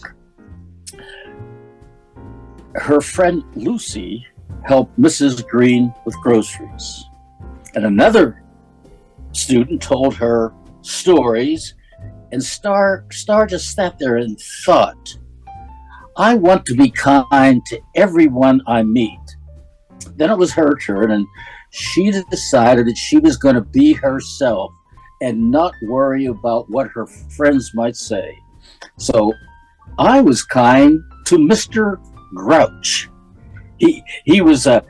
Her friend Lucy helped Mrs. Green with groceries. And another student told her stories, and Star just sat there and thought, "I want to be kind to everyone I meet." Then it was her turn, and she decided that she was going to be herself and not worry about what her friends might say. So I was kind to Mr. Grouch. He was a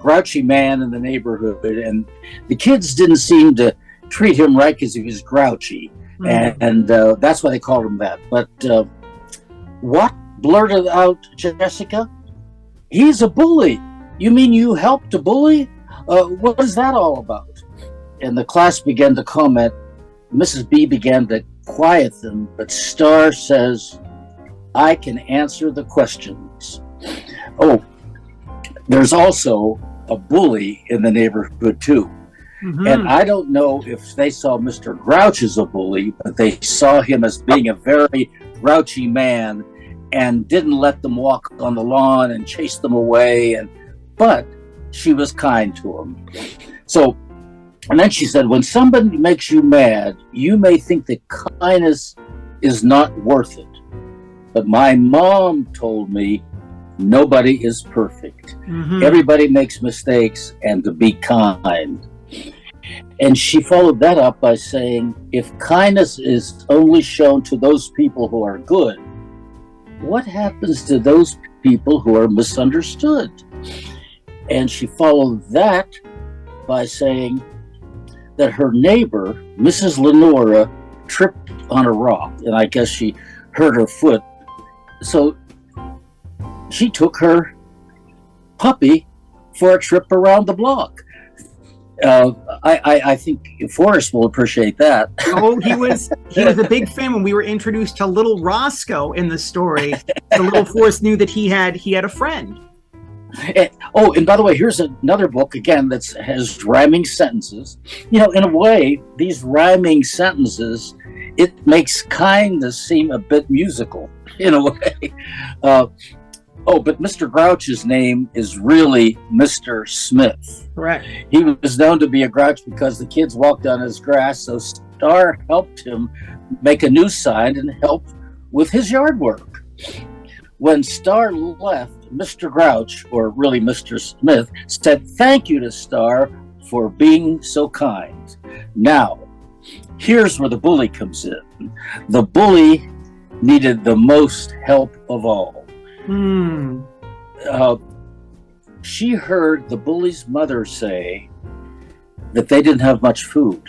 grouchy man in the neighborhood, and the kids didn't seem to treat him right because he was grouchy, and that's why they called him that. But what blurted out Jessica. He's a bully. You mean you helped a bully? What is that all about? And the class began to comment. Mrs. B began to quiet them, but Star says, I can answer the questions. Oh, there's also a bully in the neighborhood too. Mm-hmm. And I don't know if they saw Mr. Grouch as a bully, but they saw him as being a very grouchy man and didn't let them walk on the lawn and chase them away. But she was kind to him. So, and then she said, when somebody makes you mad, you may think that kindness is not worth it. But my mom told me nobody is perfect. Mm-hmm. Everybody makes mistakes, and to be kind. And she followed that up by saying, if kindness is only shown to those people who are good, what happens to those people who are misunderstood? And she followed that by saying that her neighbor, Mrs. Lenora, tripped on a rock, and I guess she hurt her foot. So she took her puppy for a trip around the block. I think Forrest will appreciate that. Oh, he was a big fan when we were introduced to little Roscoe in the story. The little Forrest knew that he had a friend. And by the way, here's another book again that has rhyming sentences. You know, in a way, these rhyming sentences, it makes kindness seem a bit musical in a way. But Mr. Grouch's name is really Mr. Smith. Correct. He was known to be a grouch because the kids walked on his grass, so Star helped him make a new sign and help with his yard work. When Star left, Mr. Grouch, or really Mr. Smith, said thank you to Star for being so kind. Now, here's where the bully comes in. The bully needed the most help of all. She heard the bully's mother say that they didn't have much food.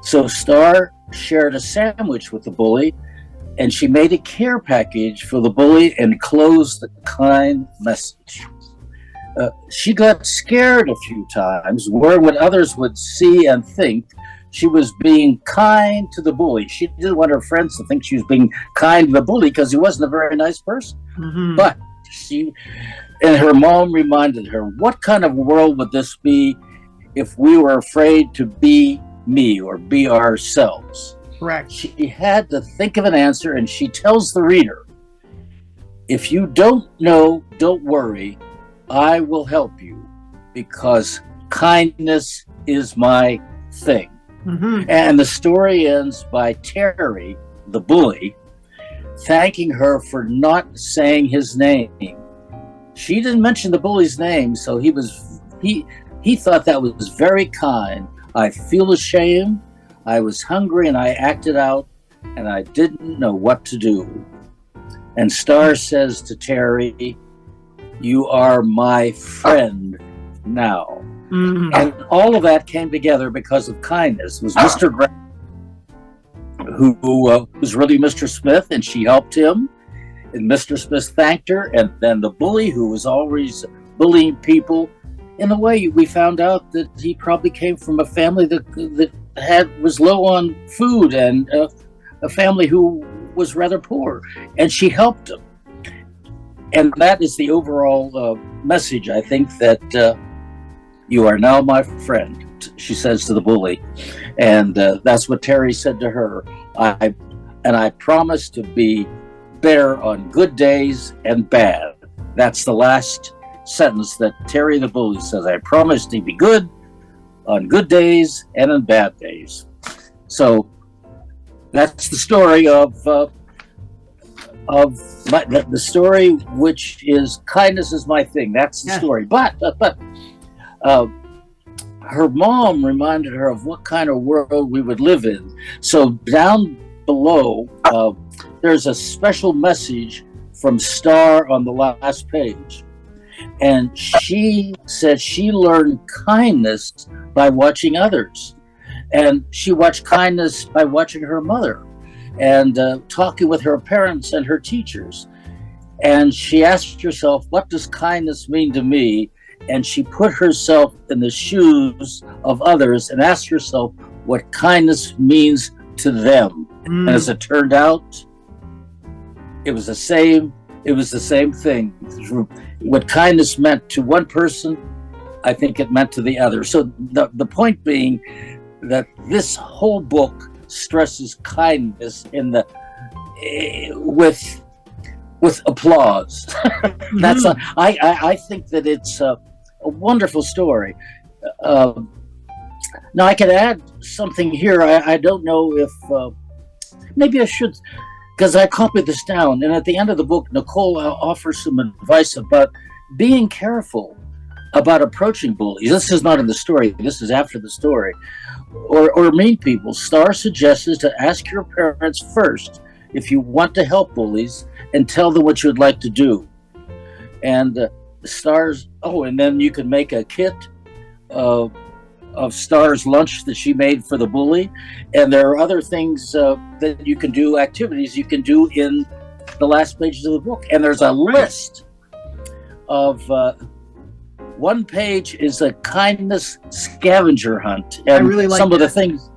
So Star shared a sandwich with the bully, and she made a care package for the bully and closed the kind message. She got scared a few times, worried what others would see and think she was being kind to the bully. She didn't want her friends to think she was being kind to the bully because he wasn't a very nice person. Mm-hmm. But and her mom reminded her, what kind of world would this be if we were afraid to be me or be ourselves? Correct. She had to think of an answer, and she tells the reader, if you don't know, don't worry, I will help you because kindness is my thing. Mm-hmm. And the story ends by Terry, the bully, thanking her for not saying his name. She didn't mention the bully's name, so he thought that was very kind. I feel ashamed. I was hungry and I acted out and I didn't know what to do. And Star says to Terry, you are my friend now. Mm-hmm. And all of that came together because of kindness. It was Mr. Grant, who was really Mr. Smith, and she helped him. And Mr. Smith thanked her. And then the bully, who was always bullying people. In a way, we found out that he probably came from a family that was low on food and a family who was rather poor. And she helped him. And that is the overall message, I think, that you are now my friend, she says to the bully. And that's what Terry said to her. I promise to be better on good days and bad. That's the last sentence that Terry the bully says. I promise to be good on good days and on bad days. So that's the story of the story, which is kindness is my thing. That's the story. But her mom reminded her of what kind of world we would live in. So down below, there's a special message from Star on the last page. And she said she learned kindness by watching others. And she watched kindness by watching her mother and talking with her parents and her teachers. And she asked herself, what does kindness mean to me? And she put herself in the shoes of others and asked herself what kindness means to them. And as it turned out, it was the same thing. What kindness meant to one person, I think it meant to the other. So the point being that this whole book stresses kindness in the with applause. That's I think that it's a wonderful story. Now I could add something here. I don't know if maybe I should, because I copied this down. And at the end of the book, Natcole offers some advice about being careful about approaching bullies. This is not in the story. This is after the story. Or mean people. Starr suggests to ask your parents first if you want to help bullies, and tell them what you'd like to do. And Starr's, and then you can make a kit of Starr's lunch that she made for the bully. And there are other things that you can do, activities you can do in the last pages of the book. And there's a list of, one page is a kindness scavenger hunt. And I really like some of the things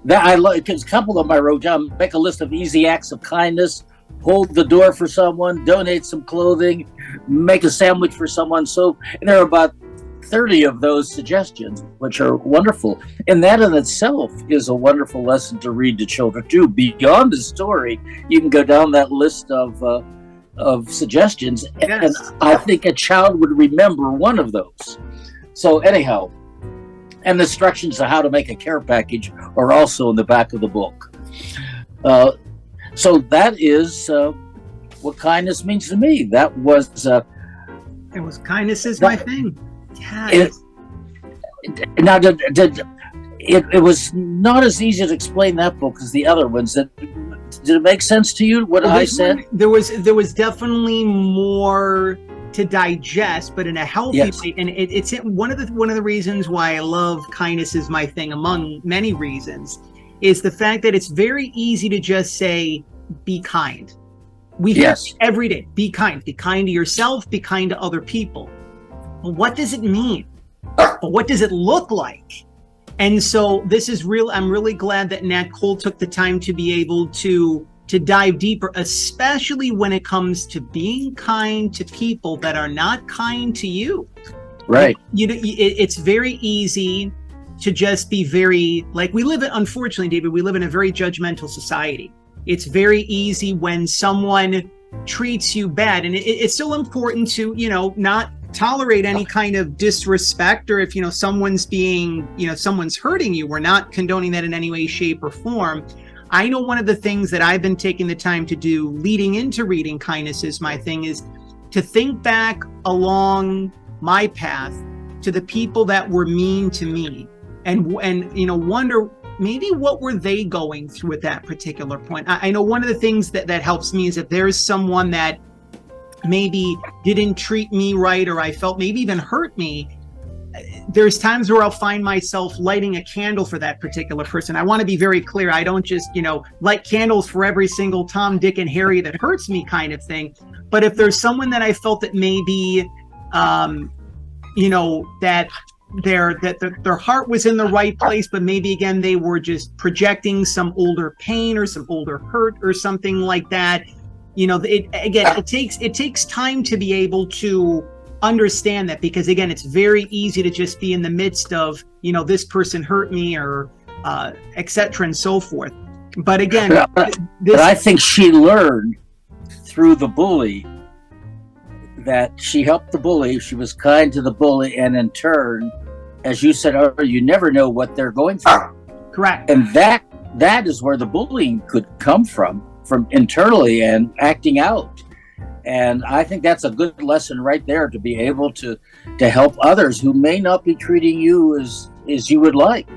that I like, because a couple of them I wrote down: make a list of easy acts of kindness, hold the door for someone, donate some clothing, make a sandwich for someone. So there are about 30 of those suggestions, which are wonderful. And that in itself is a wonderful lesson to read to children too. Beyond the story, you can go down that list of suggestions, and I think a child would remember one of those. So anyhow, and the instructions on how to make a care package are also in the back of the book. So that is what kindness means to me. That was it was kindness is my thing. Yeah. Now, it was not as easy to explain that book as the other ones. Did it make sense to you what I said? There was definitely more to digest, but in a healthy way. And it's one of the reasons why I love kindness is my thing, among many reasons, is the fact that it's very easy to just say, be kind. We hear every day, be kind to yourself, be kind to other people. Well, what does it mean? But what does it look like? And so this is real. I'm really glad that Nat Cole took the time to be able to dive deeper, especially when it comes to being kind to people that are not kind to you. Right. It's very easy to just be very, like, unfortunately, David, we live in a very judgmental society. It's very easy when someone treats you bad, and it's so important to, not tolerate any kind of disrespect, or if, someone's someone's hurting you, we're not condoning that in any way, shape, or form. I know one of the things that I've been taking the time to do leading into reading Kindness is My Thing is to think back along my path to the people that were mean to me and wonder maybe what were they going through at that particular point. I know one of the things that helps me is if there's someone that maybe didn't treat me right, or I felt maybe even hurt me, there's times where I'll find myself lighting a candle for that particular person. I want to be very clear. I don't just, light candles for every single Tom, Dick, and Harry that hurts me kind of thing. But if there's someone that I felt that maybe, that their heart was in the right place, but maybe again, they were just projecting some older pain or some older hurt or something like that. It takes time to be able to understand that, because again, it's very easy to just be in the midst of, this person hurt me, or etc. and so forth. But again, but I think she learned through the bully that she helped the bully. She was kind to the bully, and in turn, as you said earlier, you never know what they're going through. Correct. And that is where the bullying could come from internally and acting out. And I think that's a good lesson right there, to be able to help others who may not be treating you as you would like.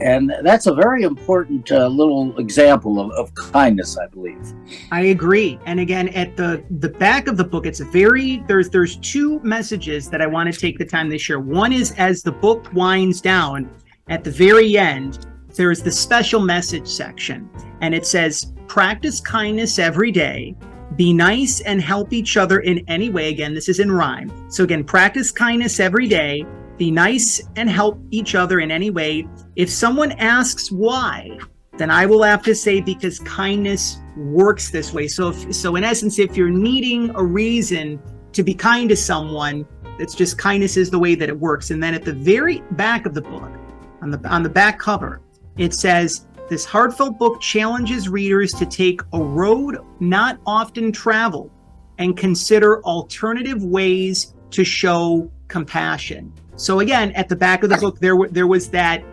And that's a very important little example of kindness, I believe. I agree. And again, at the back of the book, it's there's two messages that I want to take the time to share. One is, as the book winds down, at the very end, there's the special message section, and it says, practice kindness every day, Be nice and help each other in any way. Again, this is in rhyme. So again, practice kindness every day. Be nice and help each other in any way. If someone asks why, then I will have to say because kindness works this way. So in essence, if you're needing a reason to be kind to someone, it's just kindness is the way that it works. And then at the very back of the book, on the back cover, it says, this heartfelt book challenges readers to take a road not often traveled and consider alternative ways to show compassion. So again, at the back of the book, there was that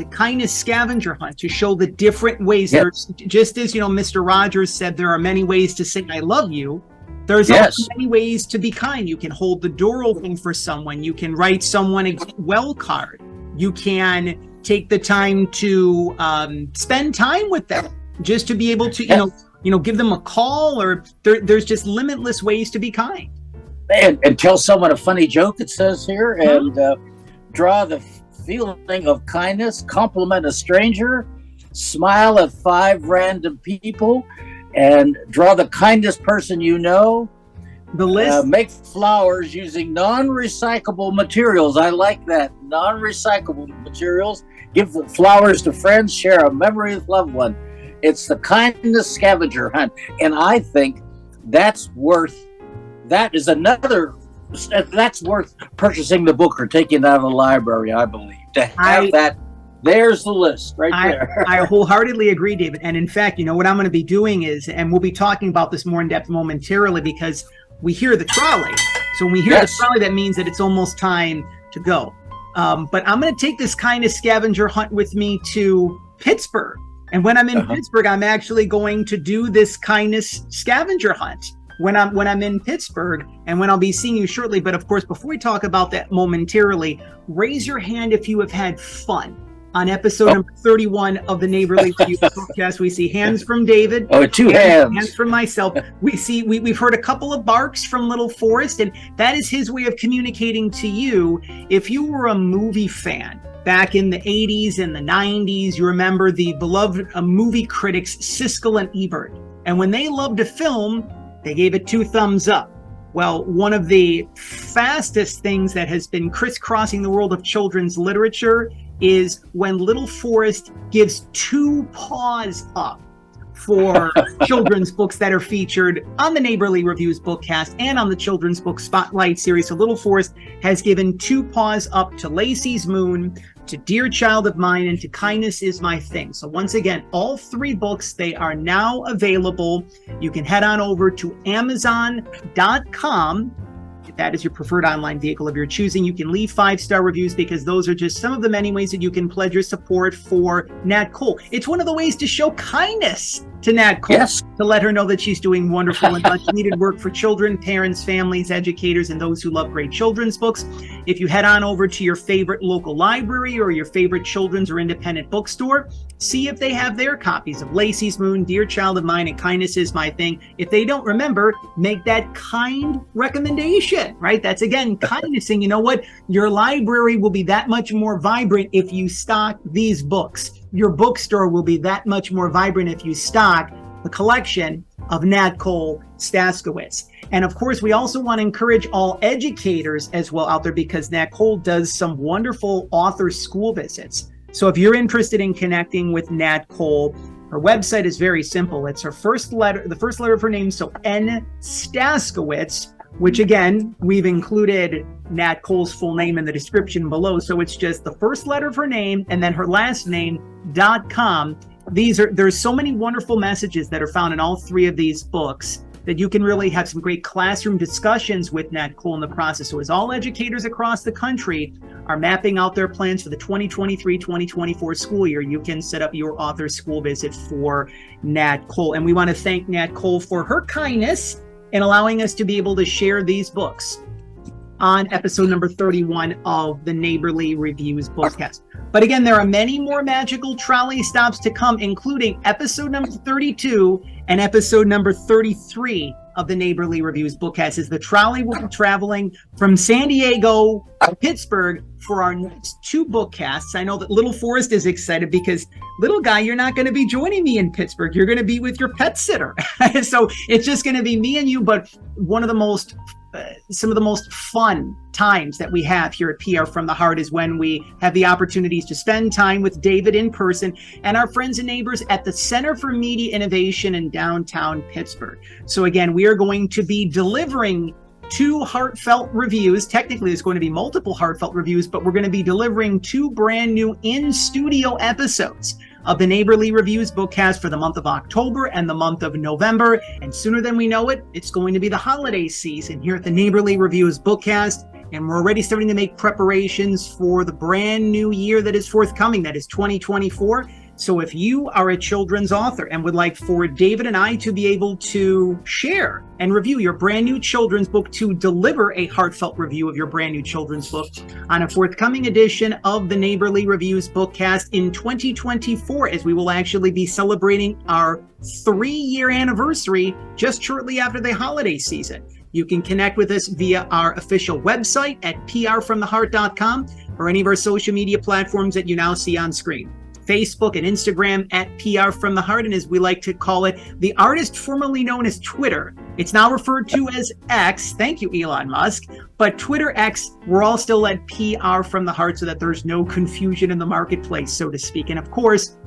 kindness scavenger hunt to show the different ways. Yep. Just as, Mr. Rogers said, there are many ways to say I love you. There's also many ways to be kind. You can hold the door open for someone. You can write someone a well card. You can take the time to spend time with them, just to be able to, give them a call, or there's just limitless ways to be kind. And tell someone a funny joke, it says here, and draw the feeling of kindness, compliment a stranger, smile at 5 random people, and draw the kindest person you know. The list. Make flowers using non-recyclable materials. I like that. Non-recyclable materials. Give the flowers to friends. Share a memory with loved one. It's the kindness scavenger hunt. And I think that's worth purchasing the book or taking it out of the library, I believe. To have that. There's the list right there. I wholeheartedly agree, David. And in fact, what I'm going to be doing is, and we'll be talking about this more in depth momentarily, because we hear the trolley. So when we hear the trolley, that means that it's almost time to go. But I'm going to take this kindness scavenger hunt with me to Pittsburgh. And when I'm in Pittsburgh, I'm actually going to do this kindness scavenger hunt when I'm in Pittsburgh, and when I'll be seeing you shortly. But of course, before we talk about that momentarily, raise your hand if you have had fun on episode number 31 of the Neighborly Reviews Bookcast. We see hands from David. Oh, 2 hands. Hands from myself. We've heard a couple of barks from little Forrest, and that is his way of communicating to you. If you were a movie fan back in the 80s and the 90s, you remember the beloved movie critics Siskel and Ebert. And when they loved a film, they gave it 2 thumbs up. Well, one of the fastest things that has been crisscrossing the world of children's literature is when little Forrest gives 2 paws up for children's books that are featured on the Neighborly Reviews Bookcast and on the Children's Book Spotlight series. So little Forrest has given 2 paws up to Lacey's Moon, to Dear Child of Mine, and to Kindness Is My Thing. So once again, all 3 books, they are now available. You can head on over to Amazon.com. If that is your preferred online vehicle of your choosing, you can leave 5-star reviews, because those are just some of the many ways that you can pledge your support for Nat Cole. It's one of the ways to show kindness to Nat Cole, to let her know that she's doing wonderful and much needed work for children, parents, families, educators, and those who love great children's books. If you head on over to your favorite local library or your favorite children's or independent bookstore, see if they have their copies of Lacey's Moon, Dear Child of Mine, and Kindness Is My Thing. If they don't remember, make that kind recommendation, right? That's, again, kindness. And you know what? Your library will be that much more vibrant if you stock these books. Your bookstore will be that much more vibrant if you stock the collection of Nat Cole, Staskiewicz. And of course, we also want to encourage all educators as well out there, because Nat Cole does some wonderful author school visits. So if you're interested in connecting with Nat Cole, her website is very simple. It's her first letter, the first letter of her name, so N. Staskiewicz, which again, we've included Nat Cole's full name in the description below. So it's just the first letter of her name and then her last name.com. There's so many wonderful messages that are found in all 3 of these books that you can really have some great classroom discussions with Nat Cole in the process. So as all educators across the country are mapping out their plans for the 2023-2024 school year, you can set up your author school visit for Nat Cole. And we want to thank Nat Cole for her kindness in allowing us to be able to share these books on episode number 31 of the Neighborly Reviews Bookcast. But again, there are many more magical trolley stops to come, including episode number 32 and episode number 33 of the Neighborly Reviews Bookcast is the trolley will be traveling from San Diego to Pittsburgh for our next 2 bookcasts. I know that little Forrest is excited because, little guy, you're not going to be joining me in Pittsburgh. You're going to be with your pet sitter. So it's just going to be me and you, but one of the most some of the most fun times that we have here at PR from the Heart is when we have the opportunities to spend time with David in person and our friends and neighbors at the Center for Media Innovation in downtown Pittsburgh. So again, we are going to be delivering 2 heartfelt reviews. Technically, there's going to be multiple heartfelt reviews, but we're going to be delivering 2 brand new in-studio episodes of the Neighborly Reviews Bookcast for the month of October and the month of November. And sooner than we know it, it's going to be the holiday season here at the Neighborly Reviews Bookcast. And we're already starting to make preparations for the brand new year that is forthcoming, that is 2024. So if you are a children's author and would like for David and I to be able to share and review your brand new children's book, to deliver a heartfelt review of your brand new children's book on a forthcoming edition of the Neighborly Reviews Bookcast in 2024, as we will actually be celebrating our 3-year anniversary just shortly after the holiday season. You can connect with us via our official website at prfromtheheart.com or any of our social media platforms that you now see on screen. Facebook and Instagram at PR from the Heart, and as we like to call it, the artist formerly known as Twitter. It's now referred to as X. Thank you, Elon Musk. But Twitter X, we're all still at PR from the Heart so that there's no confusion in the marketplace, so to speak. And of course,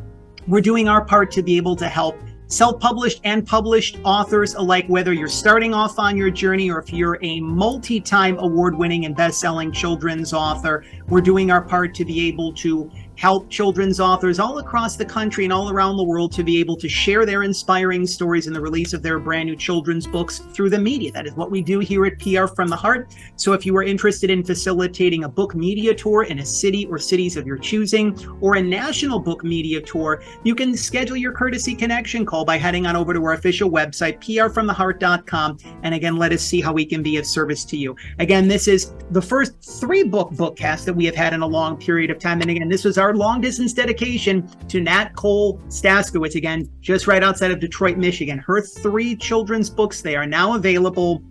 we're doing our part to be able to help self-published and published authors alike, whether you're starting off on your journey or if you're a multi-time award-winning and best-selling children's author. We're doing our part to be able to help children's authors all across the country and all around the world to be able to share their inspiring stories in the release of their brand new children's books through the media. That is what we do here at PR from the Heart. So if you are interested in facilitating a book media tour in a city or cities of your choosing, or a national book media tour, you can schedule your courtesy connection call by heading on over to our official website, prfromtheheart.com. And again, let us see how we can be of service to you. Again, this is the first 3-bookcast that we have had in a long period of time. And again, this was our long distance dedication to Nat Cole Staskiewicz, again, just right outside of Detroit, Michigan. Her 3 children's books, they are now available.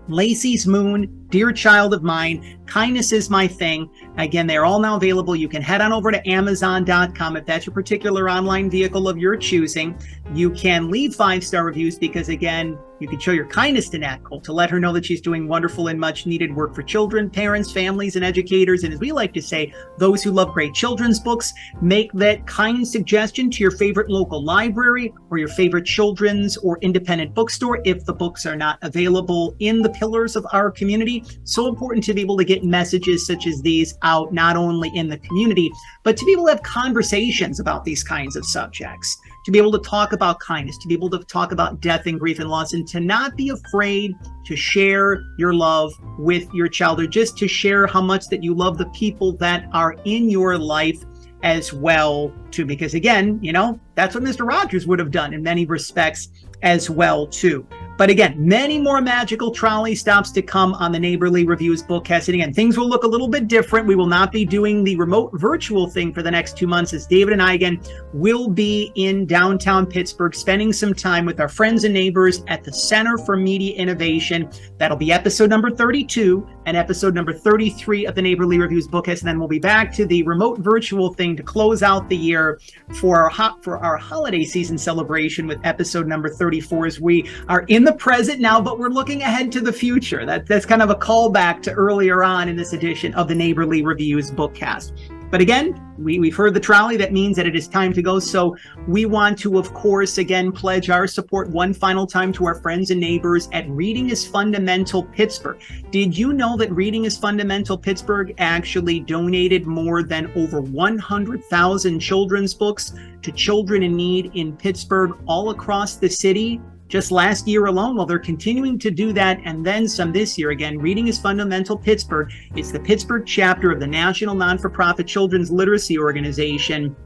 Lacey's Moon, Dear Child of Mine, Kindness is My Thing. Again, they're all now available. You can head on over to Amazon.com if that's your particular online vehicle of your choosing. You can leave 5-star reviews because, again, you can show your kindness to Natcole to let her know that she's doing wonderful and much needed work for children, parents, families, and educators. And as we like to say, those who love great children's books, make that kind suggestion to your favorite local library or your favorite children's or independent bookstore if the books are not available in the pillars of our community. So important to be able to get messages such as these out, not only in the community, but to be able to have conversations about these kinds of subjects, to be able to talk about kindness, to be able to talk about death and grief and loss, and to not be afraid to share your love with your child, or just to share how much that you love the people that are in your life as well too. Because again, you know, that's what Mr. Rogers would have done in many respects as well too. But again, many more magical trolley stops to come on the Neighborly Reviews Bookcast. And again, things will look a little bit different. We will not be doing the remote virtual thing for the next 2 months, as David and I, again, will be in downtown Pittsburgh, spending some time with our friends and neighbors at the Center for Media Innovation. That'll be episode number 32 and episode number 33 of the Neighborly Reviews Bookcast. And then we'll be back to the remote virtual thing to close out the year for our holiday season celebration with episode number 34, as we are in the present now, but we're looking ahead to the future. That's kind of a callback to earlier on in this edition of the Neighborly Reviews Bookcast. But again, we've heard the trolley. That means that it is time to go. So we want to, of course, again, pledge our support one final time to our friends and neighbors at Reading is Fundamental Pittsburgh. Did you know that Reading is Fundamental Pittsburgh actually donated more than over 100,000 children's books to children in need in Pittsburgh all across the city? Just last year alone. Well, they're continuing to do that and then some this year. Again, Reading is Fundamental Pittsburgh. It's the Pittsburgh chapter of the National Non-for-Profit Children's Literacy Organization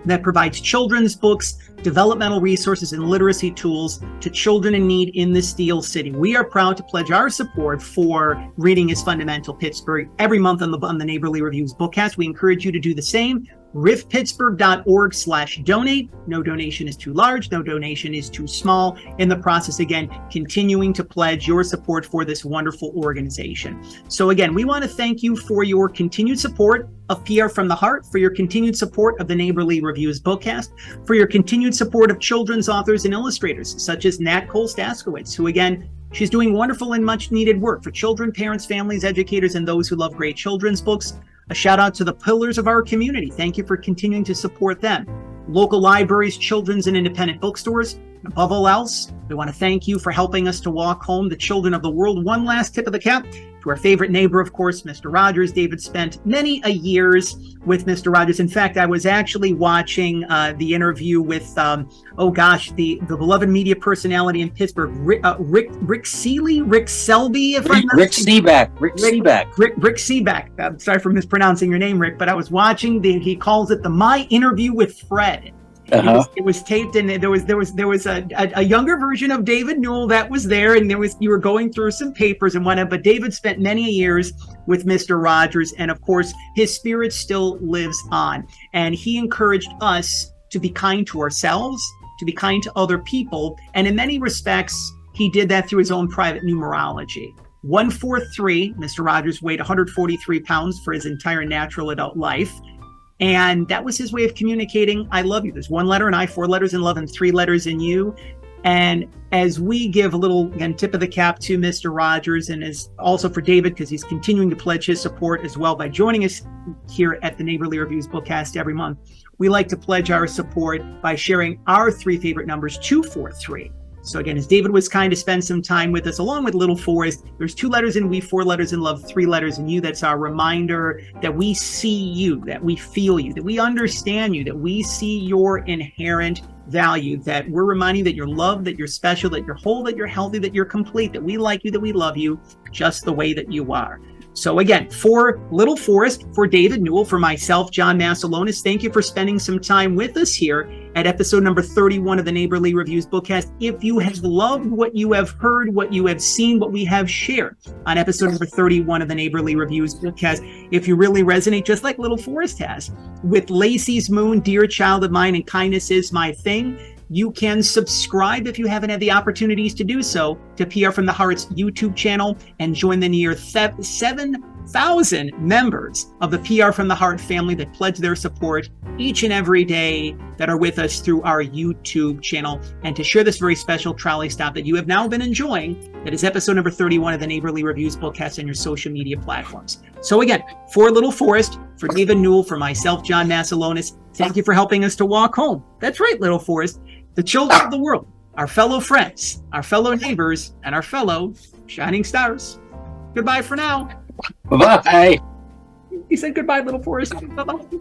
that provides children's books, developmental resources, and literacy tools to children in need in the Steel City. We are proud to pledge our support for Reading is Fundamental Pittsburgh every month on the Neighborly Reviews Bookcast. We encourage you to do the same. riffpittsburgh.org/donate. No donation is too large. No donation is too small. In the process, again, continuing to pledge your support for this wonderful organization. So again, we want to thank you for your continued support of PR from the Heart, for your continued support of the Neighborly Reviews Bookcast, for your continued support of children's authors and illustrators, such as Nat Cole Staskiewicz, who again, she's doing wonderful and much needed work for children, parents, families, educators, and those who love great children's books. A shout out to the pillars of our community. Thank you for continuing to support them. Local libraries, children's and independent bookstores. And above all else, we want to thank you for helping us to walk home the children of the world. One last tip of the cap to our favorite neighbor, of course, Mr. Rogers. David spent many a years with Mr. Rogers. In fact, I was actually watching the interview with, the beloved media personality in Pittsburgh, Rick Selby, if I'm not Rick Seaback. Rick Seaback. I'm sorry for mispronouncing your name, Rick, but I was watching he calls it the My Interview with Fred. It was taped, and there was a younger version of David Newell that was there, and you were going through some papers and whatnot. But David spent many years with Mr. Rogers, and of course, his spirit still lives on. And he encouraged us to be kind to ourselves, to be kind to other people, and in many respects, he did that through his own private numerology. 143. Mr. Rogers weighed 143 pounds for his entire natural adult life. And that was his way of communicating, I love you. There's one letter in I, 4 letters in love, and 3 letters in you. And as we give a little, again, tip of the cap to Mr. Rogers, and as also for David, because he's continuing to pledge his support as well by joining us here at the Neighborly Reviews Bookcast every month, we like to pledge our support by sharing our 3 favorite numbers, 243. So again, as David was kind to spend some time with us, along with Little Forrest, there's 2 letters in we, 4 letters in love, 3 letters in you. That's our reminder that we see you, that we feel you, that we understand you, that we see your inherent value, that we're reminding you that you're loved, that you're special, that you're whole, that you're healthy, that you're complete, that we like you, that we love you just the way that you are. So again, for Little Forrest, for David Newell, for myself, John Masiulionis, thank you for spending some time with us here at episode number 31 of the Neighborly Reviews Bookcast. If you have loved what you have heard, what you have seen, what we have shared on episode number 31 of the Neighborly Reviews Bookcast, if you really resonate, just like Little Forrest has, with Lacey's Moon, Dear Child of Mine, and Kindness Is My Thing, you can subscribe if you haven't had the opportunities to do so to PR from the Heart's YouTube channel and join the near 7,000 members of the PR from the Heart family that pledge their support each and every day that are with us through our YouTube channel. And to share this very special trolley stop that you have now been enjoying, that is episode number 31 of the Neighborly Reviews Bookcast on your social media platforms. So again, for Little Forrest, for David Newell, for myself, John Masiulionis, thank you for helping us to walk home. That's right, Little Forrest. The children of the world, our fellow friends, our fellow neighbors, and our fellow shining stars. Goodbye for now. Bye-bye. He said goodbye, Little Forrest. Bye-bye.